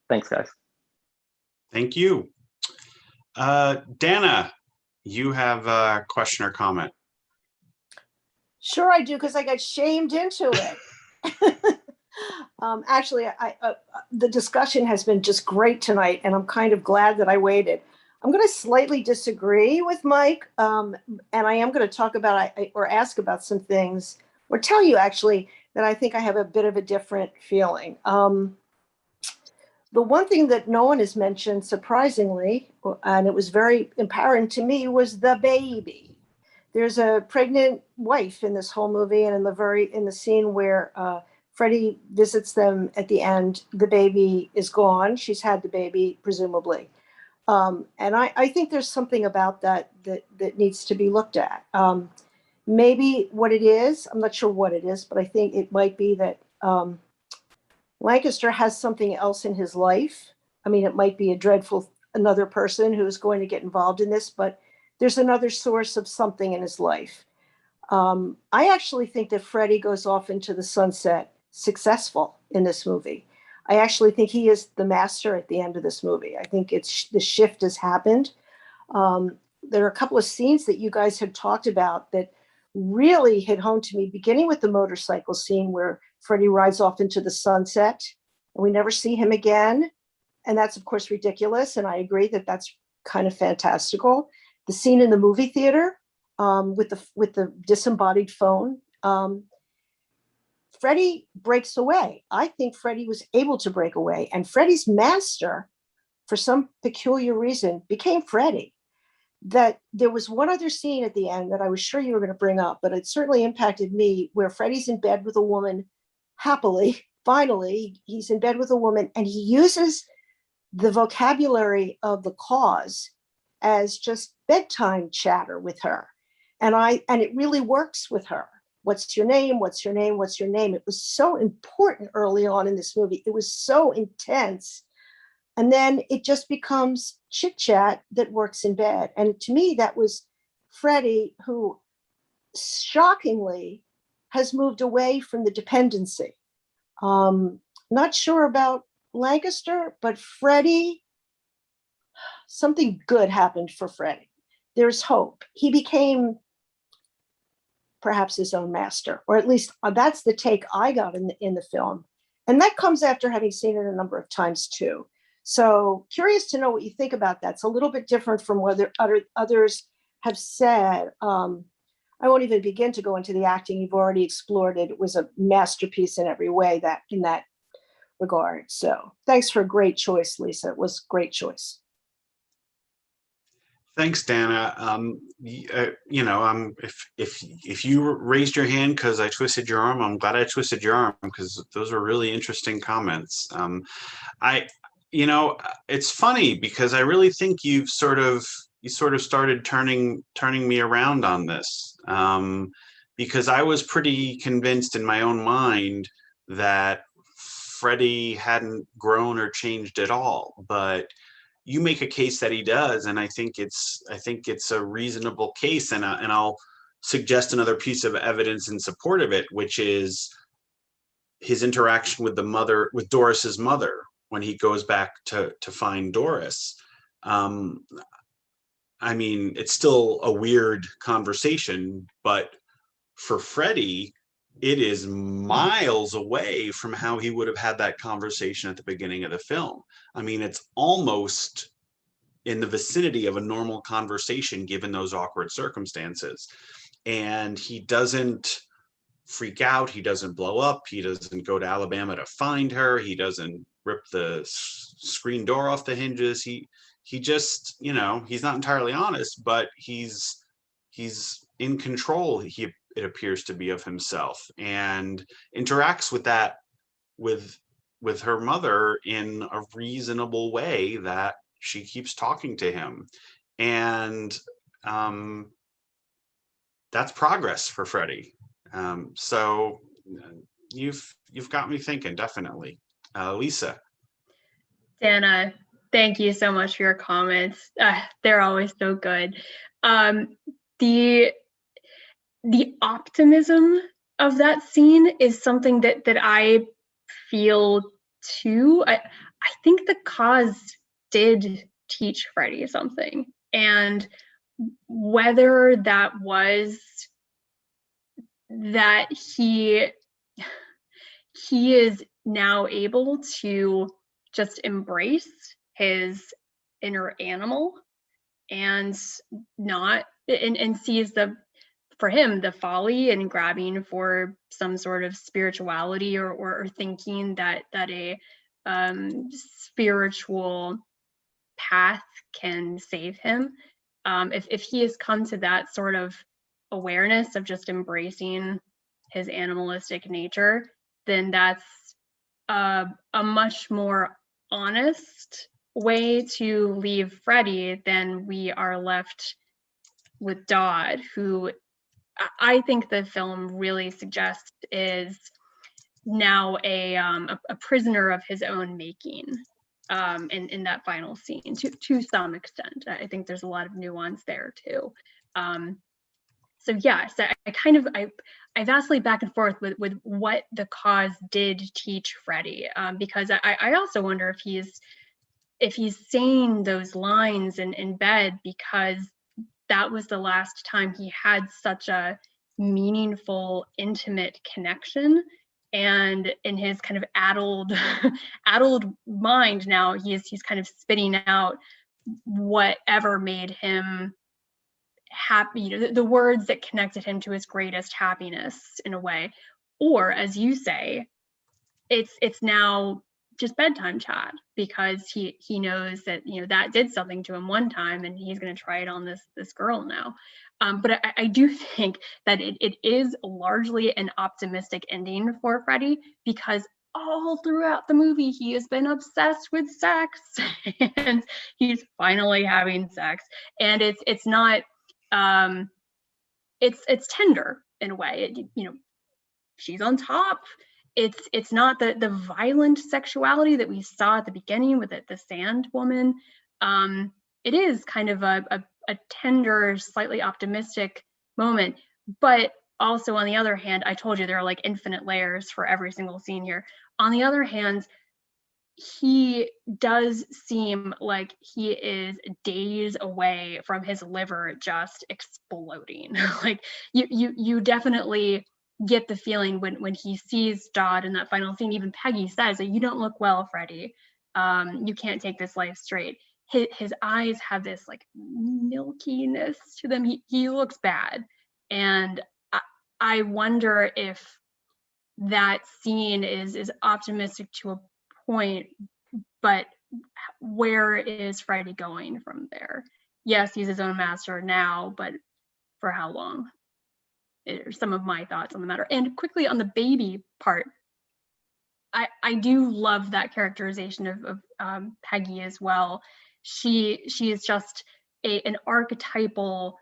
Thanks, guys. Thank you. Dana, you have a question or comment? Sure I do, because I got shamed into it. Actually, the discussion has been just great tonight, and I'm kind of glad that I waited. I'm going to slightly disagree with Mike, and I am going to talk about or ask about some things, or tell you actually that I think I have a bit of a different feeling. The one thing that no one has mentioned, surprisingly, and it was very apparent to me, was the baby. There's a pregnant wife in this whole movie, and in the scene where Freddie visits them at the end, the baby is gone. She's had the baby, presumably. And I think there's something about that needs to be looked at. Maybe what it is, I'm not sure what it is, but I think it might be that Lancaster has something else in his life. I mean, it might be another person who's going to get involved in this, but there's another source of something in his life. I actually think that Freddie goes off into the sunset successful in this movie. I actually think he is the master at the end of this movie. I think the shift has happened. There are a couple of scenes that you guys have talked about that really hit home to me, beginning with the motorcycle scene where Freddie rides off into the sunset and we never see him again. And that's, of course, ridiculous. And I agree that that's kind of fantastical. The scene in the movie theater with the disembodied phone, Freddie breaks away. I think Freddie was able to break away, and Freddie's master, for some peculiar reason, became Freddie. That there was one other scene at the end that I was sure you were going to bring up, but it certainly impacted me, where Freddie's in bed with a woman happily, finally he's in bed with a woman, and he uses the vocabulary of the cause as just bedtime chatter with her. And it really works with her. What's your name? What's your name? What's your name? It was so important early on in this movie. It was so intense. And then it just becomes chit chat that works in bed. And to me, that was Freddie, who shockingly has moved away from the dependency. Not sure about Lancaster, but Freddie, something good happened for Freddie. There's hope. He became perhaps his own master, or at least that's the take I got in the film. And that comes after having seen it a number of times too. So curious to know what you think about that. It's a little bit different from what others have said. I won't even begin to go into the acting. You've already explored it. It was a masterpiece in every way in that regard. So thanks for a great choice, Lisa. It was a great choice. Thanks, Dana. If you raised your hand because I twisted your arm, I'm glad I twisted your arm, because those were really interesting comments. It's funny because I really think you sort of started turning me around on this, because I was pretty convinced in my own mind that Freddie hadn't grown or changed at all, but you make a case that he does, and I think it's a reasonable case, and I'll suggest another piece of evidence in support of it, which is his interaction with Doris's mother when he goes back to find Doris. It's still a weird conversation, but for Freddie, it is miles away from how he would have had that conversation at the beginning of the film. It's almost in the vicinity of a normal conversation given those awkward circumstances. And he doesn't freak out. He doesn't blow up. He doesn't go to Alabama to find her. He doesn't rip the screen door off the hinges. He just, he's not entirely honest, but he's in control. It appears to be of himself, and interacts with that with her mother in a reasonable way that she keeps talking to him. And that's progress for Freddie. So you've got me thinking, definitely. Lisa. Dana, thank you so much for your comments. They're always so good. The optimism of that scene is something that I feel too. I think the cause did teach Freddie something, and whether that was that he is now able to just embrace his inner animal and sees for him the folly in grabbing for some sort of spirituality or thinking that a spiritual path can save him. If he has come to that sort of awareness of just embracing his animalistic nature, then that's a much more honest way to leave Freddie than we are left with Dodd, who I think the film really suggests is now a prisoner of his own making in that final scene to some extent. I think there's a lot of nuance there too. So yes, I vacillate back and forth with what the cause did teach Freddie, because I also wonder if he's saying those lines in bed because that was the last time he had such a meaningful, intimate connection. And in his kind of addled mind now, he's kind of spitting out whatever made him happy, the words that connected him to his greatest happiness in a way. Or as you say, it's now just bedtime chat because he knows that that did something to him one time and he's going to try it on this girl now. But I do think that it is largely an optimistic ending for Freddie, because all throughout the movie, he has been obsessed with sex, and he's finally having sex. And it's not, it's tender in a way. She's on top. It's not the violent sexuality that we saw at the beginning with the sand woman. It is kind of a tender, slightly optimistic moment, but also on the other hand, I told you there are like infinite layers for every single scene here. On the other hand, he does seem like he is days away from his liver just exploding. Like you definitely get the feeling when he sees Dodd in that final scene. Even Peggy says that you don't look well, Freddie. You can't take this life straight. His eyes have this like milkiness to them. He looks bad, and I wonder if that scene is optimistic to a point, but where is Freddie going from there? Yes, he's his own master now, but for how long? Are some of my thoughts on the matter. And quickly on the baby part, I do love that characterization of Peggy as well. She is just an archetypal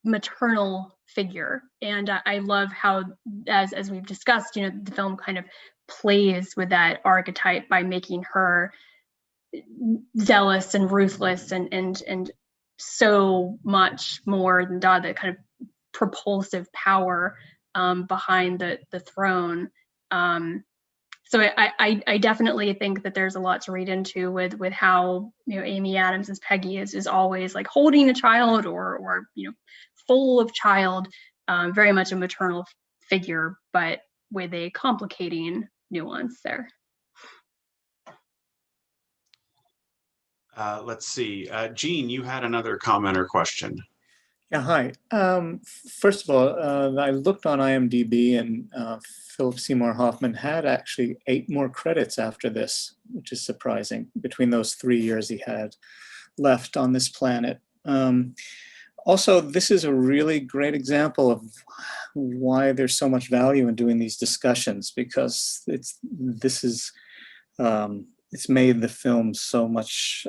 maternal figure, and I love how, as we've discussed, the film kind of plays with that archetype by making her zealous and ruthless and so much more than Dodd, that kind of propulsive power behind the throne. So I definitely think that there's a lot to read into with how Amy Adams as Peggy is always like holding a child or full of child, very much a maternal figure, but with a complicating nuance there. Let's see. Jean, you had another comment or question. Yeah, hi. First of all, I looked on IMDb, and Philip Seymour Hoffman had actually 8 more credits after this, which is surprising, between those 3 years he had left on this planet. Also, this is a really great example of why there's so much value in doing these discussions, because it's made the film so much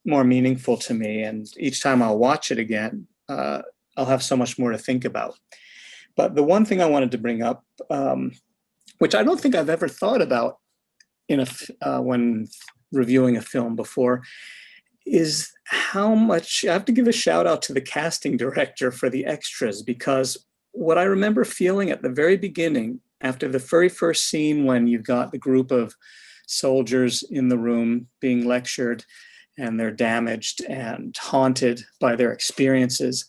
more meaningful to me. And each time I'll watch it again, I'll have so much more to think about. But the one thing I wanted to bring up, which I don't think I've ever thought about when reviewing a film before, is how much I have to give a shout out to the casting director for the extras, because what I remember feeling at the very beginning, after the very first scene, when you've got the group of soldiers in the room being lectured and they're damaged and haunted by their experiences,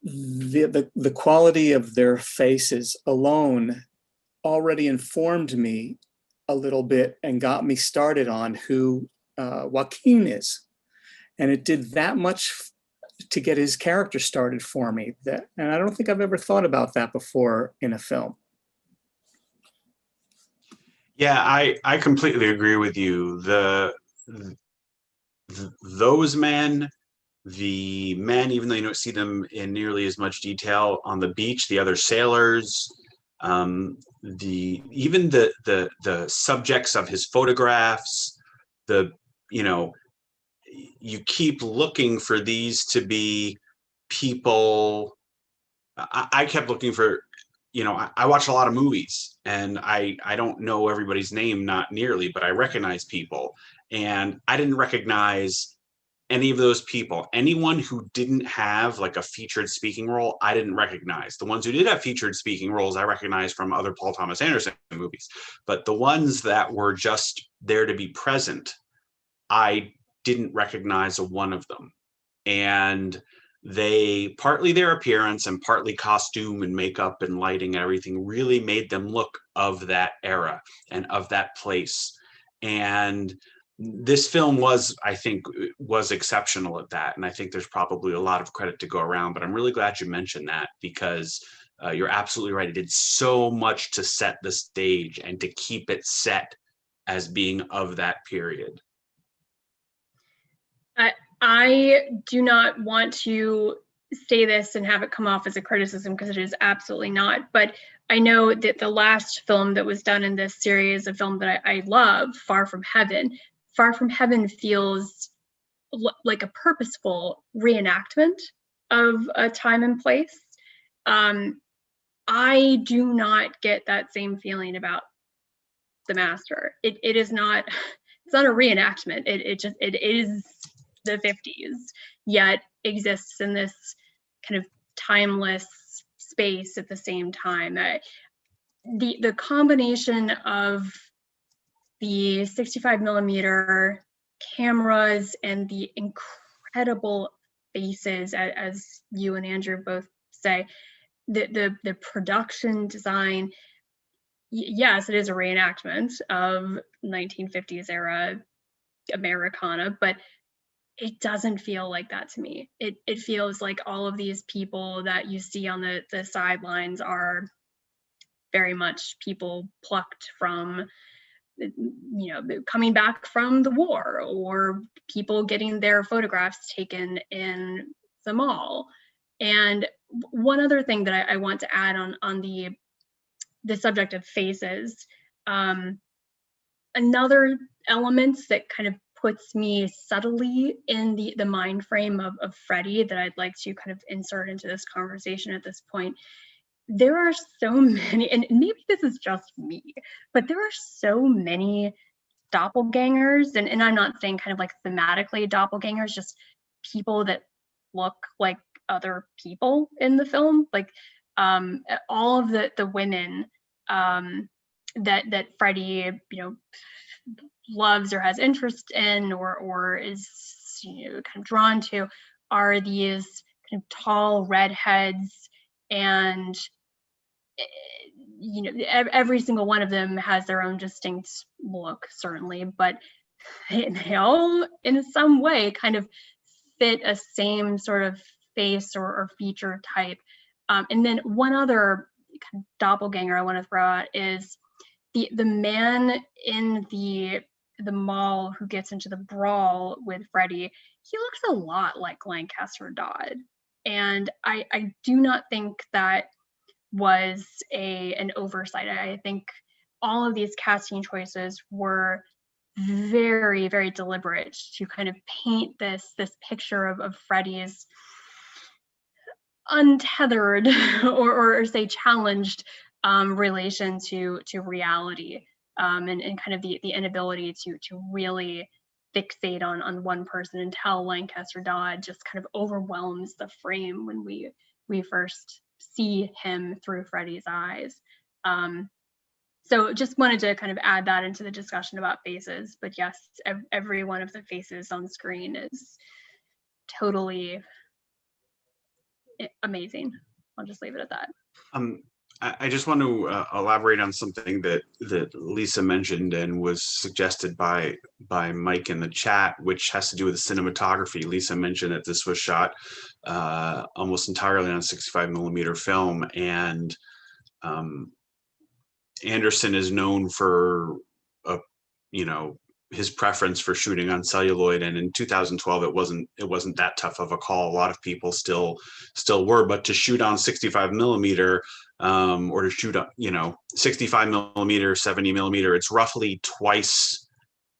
the quality of their faces alone already informed me a little bit and got me started on who Joaquin is. And it did that much to get his character started for me. And I don't think I've ever thought about that before in a film. Yeah, I completely agree with you. Those men, the men, even though you don't see them in nearly as much detail on the beach, the other sailors, even the subjects of his photographs, you keep looking for these to be people. I kept looking for, I watch a lot of movies, and I don't know everybody's name, not nearly, but I recognize people. And I didn't recognize any of those people. Anyone who didn't have like a featured speaking role, I didn't recognize. The ones who did have featured speaking roles, I recognized from other Paul Thomas Anderson movies. But the ones that were just there to be present, I didn't recognize a one of them. And they, partly their appearance and partly costume and makeup and lighting and everything, really made them look of that era and of that place. And this film was exceptional at that. And I think there's probably a lot of credit to go around, but I'm really glad you mentioned that, because you're absolutely right. It did so much to set the stage and to keep it set as being of that period. I do not want to say this and have it come off as a criticism, because it is absolutely not. But I know that the last film that was done in this series, a film that I love, Far From Heaven feels like a purposeful reenactment of a time and place. I do not get that same feeling about The Master. It is not, it's not a reenactment. It is the 50s, yet exists in this kind of timeless space at the same time. The combination of the 65 millimeter cameras and the incredible faces, as you and Andrew both say, the production design, yes, it is a reenactment of 1950s era Americana, but it doesn't feel like that to me. It feels like all of these people that you see on the sidelines are very much people plucked from, coming back from the war, or people getting their photographs taken in the mall. And one other thing that I want to add on the subject of faces, another element that kind of puts me subtly in the mind frame of Freddie that I'd like to kind of insert into this conversation at this point. There are so many, and maybe this is just me, but there are so many doppelgangers, and I'm not saying kind of like thematically doppelgangers, just people that look like other people in the film. Like all of the women that Freddie, loves or has interest in, or is kind of drawn to, are these kind of tall redheads, and every single one of them has their own distinct look, certainly, but they all in some way kind of fit a same sort of face or feature type. And then one other kind of doppelganger I want to throw out is the man in the mall who gets into the brawl with Freddie. He looks a lot like Lancaster Dodd, and I do not think that was an oversight. I think all of these casting choices were very, very deliberate to kind of paint this picture of Freddie's untethered or say challenged relation to reality, and kind of the inability to really fixate on one person until Lancaster Dodd just kind of overwhelms the frame when we first see him through Freddie's eyes. So just wanted to kind of add that into the discussion about faces. But yes, every one of the faces on screen is totally amazing. I'll just leave it at that. I just want to elaborate on something that Lisa mentioned and was suggested by Mike in the chat, which has to do with the cinematography. Lisa mentioned that this was shot almost entirely on 65 millimeter film, and Anderson is known for his preference for shooting on celluloid, and in 2012 it wasn't that tough of a call. A lot of people still were, but to shoot on 65 millimeter or to shoot up 65 millimeter, 70 millimeter, it's roughly twice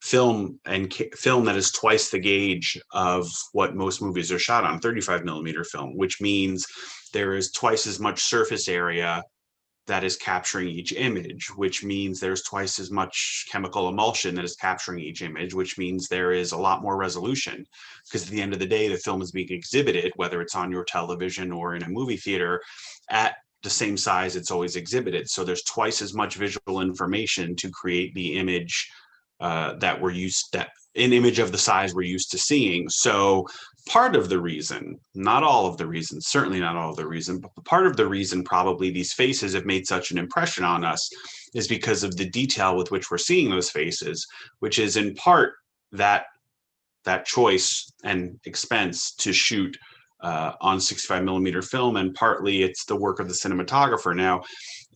film that is twice the gauge of what most movies are shot on 35 millimeter film, which means there is twice as much surface area that is capturing each image, which means there's twice as much chemical emulsion that is capturing each image, which means there is a lot more resolution, because at the end of the day, the film is being exhibited, whether it's on your television or in a movie theater, at the same size it's always exhibited. So there's twice as much visual information to create the image an image of the size we're used to seeing. So part of the reason, not all of the reason, certainly not all of the reason, but part of the reason probably these faces have made such an impression on us is because of the detail with which we're seeing those faces, which is in part that choice and expense to shoot on 65 millimeter film, and partly it's the work of the cinematographer. Now,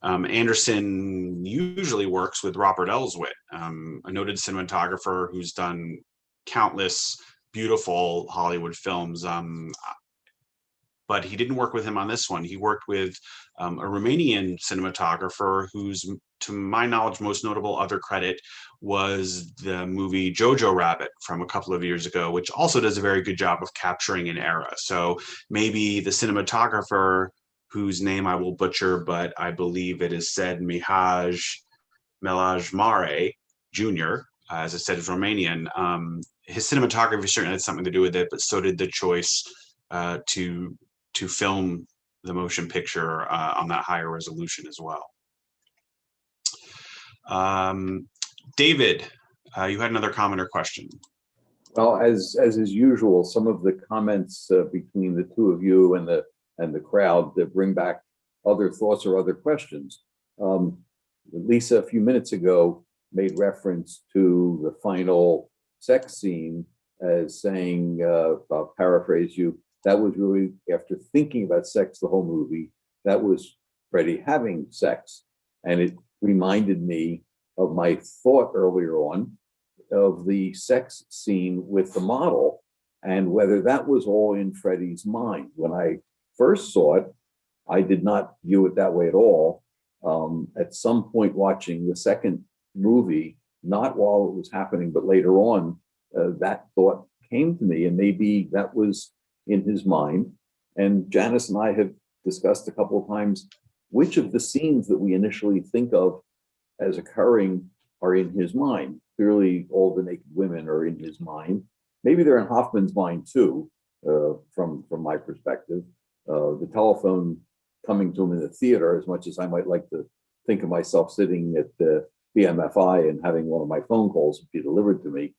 Anderson usually works with Robert Elswit, a noted cinematographer who's done countless beautiful Hollywood films, but he didn't work with him on this one. He worked with a Romanian cinematographer whose, to my knowledge, most notable other credit was the movie Jojo Rabbit from a couple of years ago, which also does a very good job of capturing an era. So maybe the cinematographer, whose name I will butcher, but I believe it is said Mihaj Melajmare Jr., as I said, is Romanian. His cinematography certainly had something to do with it, but so did the choice to film the motion picture on that higher resolution as well. David, you had another comment or question. Well, as is usual, some of the comments between the two of you and the crowd that bring back other thoughts or other questions. Lisa, a few minutes ago, made reference to the final sex scene as saying, I'll paraphrase you, that was really, after thinking about sex the whole movie, that was Freddie having sex. And it reminded me of my thought earlier on of the sex scene with the model and whether that was all in Freddie's mind. When I first saw it, I did not view it that way at all. At some point watching the second movie, not while it was happening, but later on, that thought came to me, and maybe that was in his mind. And Janice and I have discussed a couple of times which of the scenes that we initially think of as occurring are in his mind. Clearly, all the naked women are in his mind. Maybe they're in Hoffman's mind too, from my perspective. The telephone coming to him in the theater, as much as I might like to think of myself sitting at the BMFI and having one of my phone calls be delivered to me,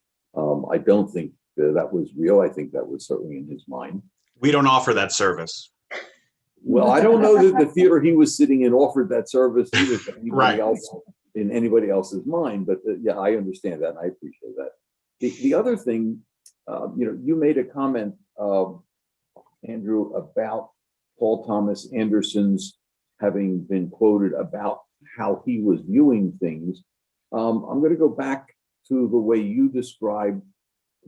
I don't think that was real. I think that was certainly in his mind. We don't offer that service. Well, I don't know that the theater he was sitting in offered that service either to anybody else in anybody else's mind, but yeah, I understand that and I appreciate that. The other thing, you made a comment, Andrew, about Paul Thomas Anderson's having been quoted about how he was viewing things. I'm going to go back to the way you described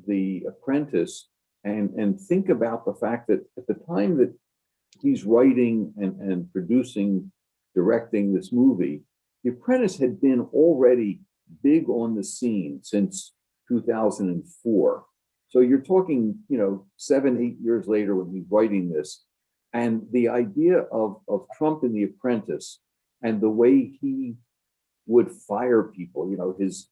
The Apprentice and think about the fact that at the time that he's writing and producing, directing this movie, The Apprentice had been already big on the scene since 2004. So you're talking, 7-8 years later when he's writing this, and the idea of Trump in The Apprentice and the way he would fire people, his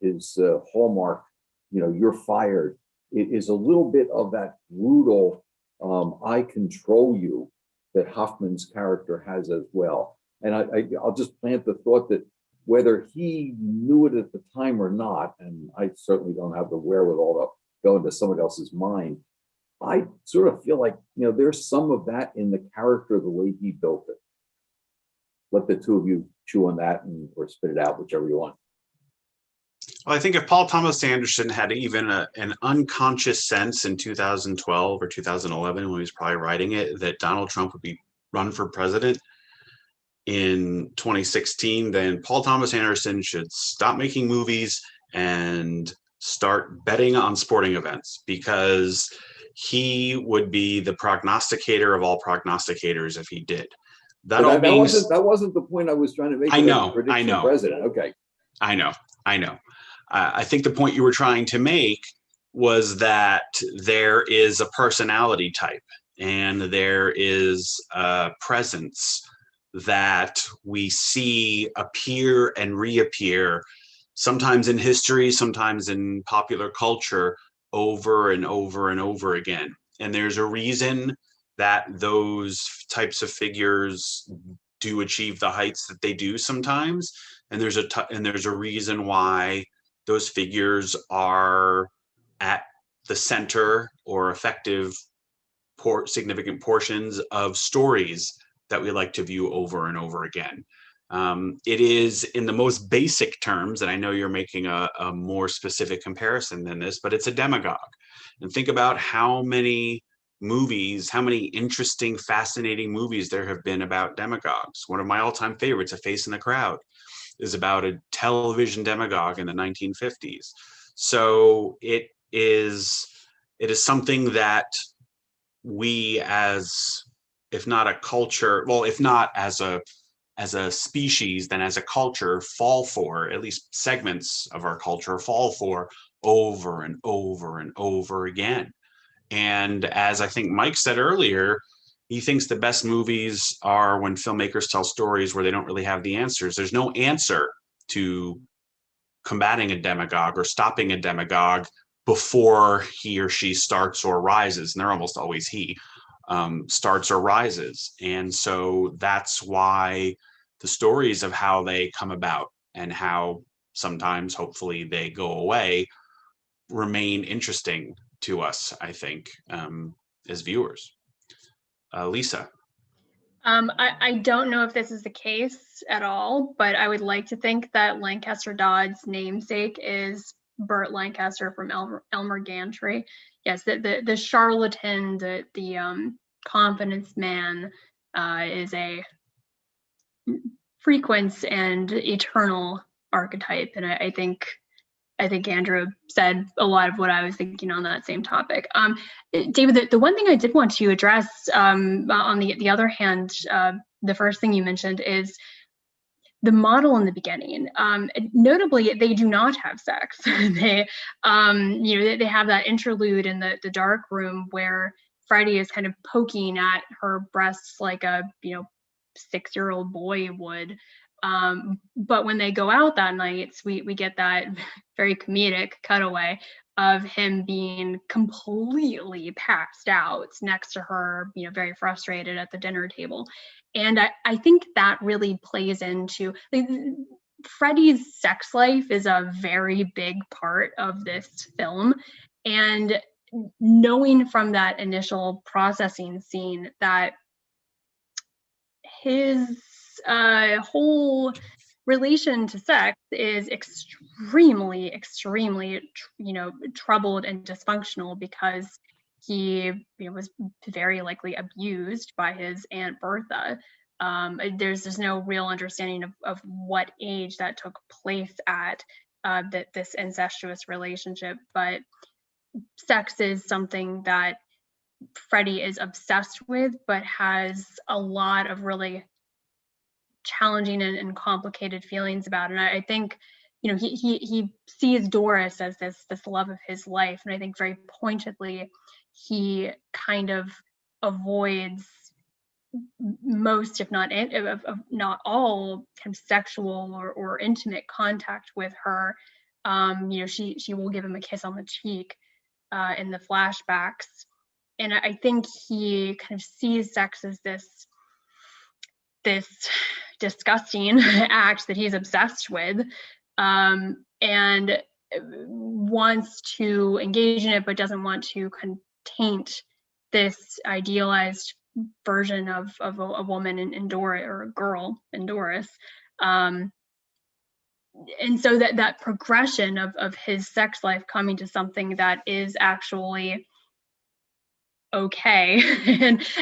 hallmark, you're fired. It is a little bit of that brutal, I control you that Hoffman's character has as well. And I'll just plant the thought that whether he knew it at the time or not, and I certainly don't have the wherewithal to go into somebody else's mind, I sort of feel like, there's some of that in the character, the way he built it. Let the two of you chew on that or spit it out, whichever you want. Well, I think if Paul Thomas Anderson had even an unconscious sense in 2012 or 2011, when he was probably writing it, that Donald Trump would be run for president in 2016, then Paul Thomas Anderson should stop making movies and start betting on sporting events, because he would be the prognosticator of all prognosticators if he did. That wasn't the point I was trying to make. I know. President. Okay. I know. I think the point you were trying to make was that there is a personality type and there is a presence that we see appear and reappear, sometimes in history, sometimes in popular culture, over and over and over again. And there's a reason that those types of figures do achieve the heights that they do sometimes. And there's a reason why those figures are at the center or effective significant portions of stories that we like to view over and over again. It is, in the most basic terms, and I know you're making a more specific comparison than this, but it's a demagogue. And think about how many interesting, fascinating movies there have been about demagogues. One of my all-time favorites, A Face in the Crowd, is about a television demagogue in the 1950s. So it is something that we, as if not a culture, well, if not as a as a species, then as a culture, fall for, at least segments of our culture fall for over and over and over again. And as I think Mike said earlier, he thinks the best movies are when filmmakers tell stories where they don't really have the answers. There's no answer to combating a demagogue or stopping a demagogue before he or she starts or rises. And they're almost always he starts or rises. And so that's why the stories of how they come about and how sometimes, hopefully, they go away remain interesting to us, I think, as viewers. Lisa. I don't know if this is the case at all, but I would like to think that Lancaster Dodd's namesake is Burt Lancaster from Elmer Gantry. Yes, the charlatan, the confidence man is a frequent and eternal archetype, and I think Andrew said a lot of what I was thinking on that same topic. David, the one thing I did want to address, on the other hand, the first thing you mentioned is the model in the beginning. Notably, they do not have sex. They have that interlude in the dark room where Freddie is kind of poking at her breasts like a 6-year-old boy would. But when they go out that night, we get that very comedic cutaway of him being completely passed out next to her, very frustrated at the dinner table. And I think that really plays into Freddie's sex life is a very big part of this film. And knowing from that initial processing scene that his whole relation to sex is extremely troubled and dysfunctional, because he was very likely abused by his Aunt Bertha. There's no real understanding of what age that took place at, this incestuous relationship, but sex is something that Freddie is obsessed with, but has a lot of really challenging and complicated feelings about it. And I think, he sees Doris as this love of his life, and I think very pointedly he kind of avoids most, if not all, kind of sexual or intimate contact with her. She will give him a kiss on the cheek in the flashbacks, and I think he kind of sees sex as this disgusting act that he's obsessed with, and wants to engage in it, but doesn't want to kind of taint this idealized version of a woman in Doris, or a girl in Doris. And so that progression of his sex life coming to something that is actually okay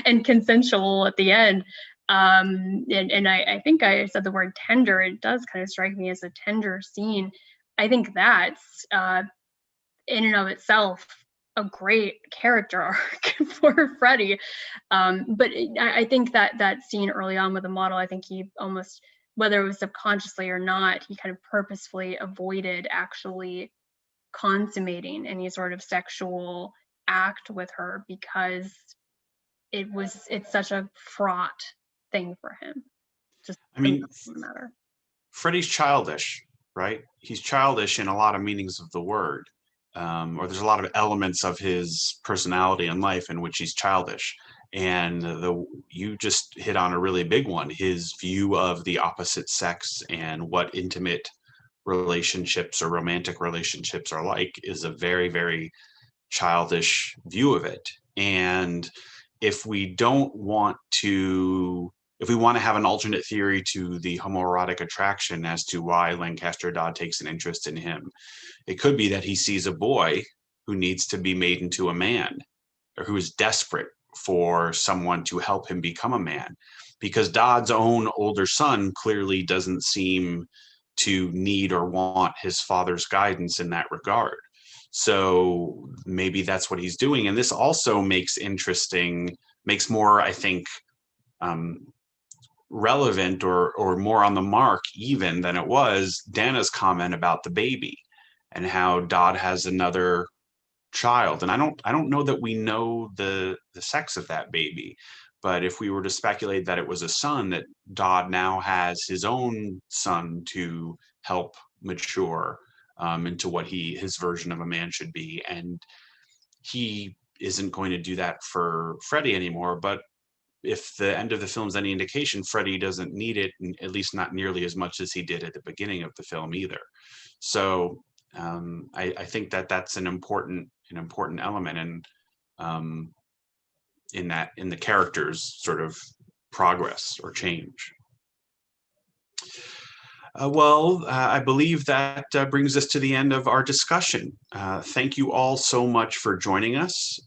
and consensual at the end. And I think I said the word tender. It does kind of strike me as a tender scene. I think that's in and of itself a great character arc for Freddie. But I think that scene early on with the model, I think he almost, whether it was subconsciously or not, he kind of purposefully avoided actually consummating any sort of sexual act with her, because it's such a fraught thing for him. Just, I mean, doesn't matter. Freddie's childish, right? He's childish in a lot of meanings of the word, or there's a lot of elements of his personality and life in which he's childish. And you just hit on a really big one. His view of the opposite sex and what intimate relationships or romantic relationships are like is a very, very childish view of it. And if we want to have an alternate theory to the homoerotic attraction as to why Lancaster Dodd takes an interest in him, it could be that he sees a boy who needs to be made into a man, or who is desperate for someone to help him become a man, because Dodd's own older son clearly doesn't seem to need or want his father's guidance in that regard. So maybe that's what he's doing. And this also makes more, I think, relevant or more on the mark even than it was Dana's comment about the baby and how Dodd has another child. And I don't know that we know the sex of that baby, but if we were to speculate that it was a son, that Dodd now has his own son to help mature into what his version of a man should be. And he isn't going to do that for Freddie anymore. But if the end of the film is any indication, Freddie doesn't need it, at least not nearly as much as he did at the beginning of the film either. So I think that that's an important element in the character's sort of progress or change. I believe that brings us to the end of our discussion. Thank you all so much for joining us.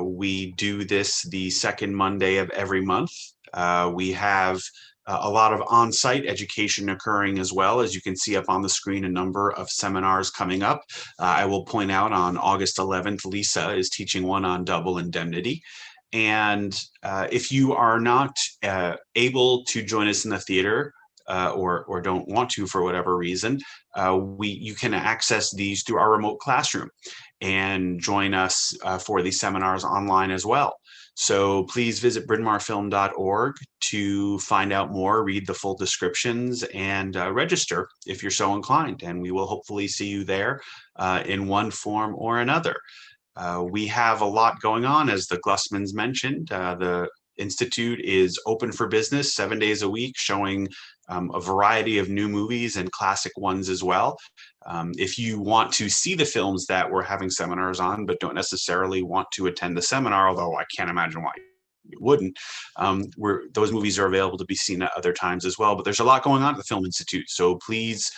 We do this the second Monday of every month. We have a lot of on-site education occurring as well. As you can see up on the screen, a number of seminars coming up. I will point out on August 11th, Lisa is teaching one on double indemnity. And if you are not able to join us in the theater, or don't want to for whatever reason, you can access these through our remote classroom and join us for these seminars online as well. So please visit brynmarfilm.org to find out more, read the full descriptions, and register if you're so inclined. And we will hopefully see you there in one form or another. We have a lot going on, as the Glusmans mentioned. The Institute is open for business 7 days a week, showing a variety of new movies and classic ones as well. If you want to see the films that we're having seminars on, but don't necessarily want to attend the seminar, although I can't imagine why you wouldn't, those movies are available to be seen at other times as well. But there's a lot going on at the Film Institute, so please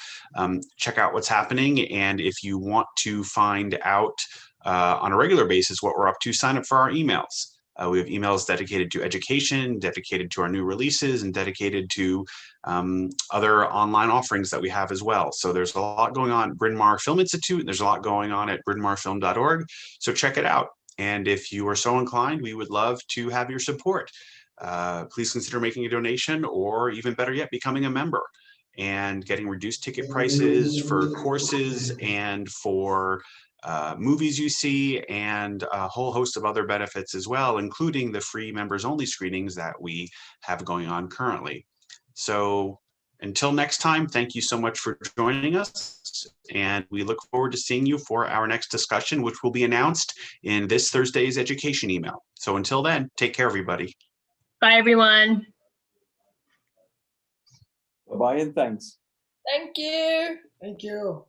check out what's happening. And if you want to find out on a regular basis what we're up to, sign up for our emails. We have emails dedicated to education, dedicated to our new releases, and dedicated to other online offerings that we have as well. So there's a lot going on at Bryn Mawr Film Institute, and there's a lot going on at brynmarfilm.org. So check it out. And if you are so inclined, we would love to have your support. Please consider making a donation, or even better yet, becoming a member and getting reduced ticket prices for courses and for movies you see, and a whole host of other benefits as well, including the free members only screenings that we have going on currently. So until next time, thank you so much for joining us, and we look forward to seeing you for our next discussion, which will be announced in this Thursday's education email. So until then, take care, everybody. Bye, everyone. Bye-bye and thanks. Thank you. Thank you.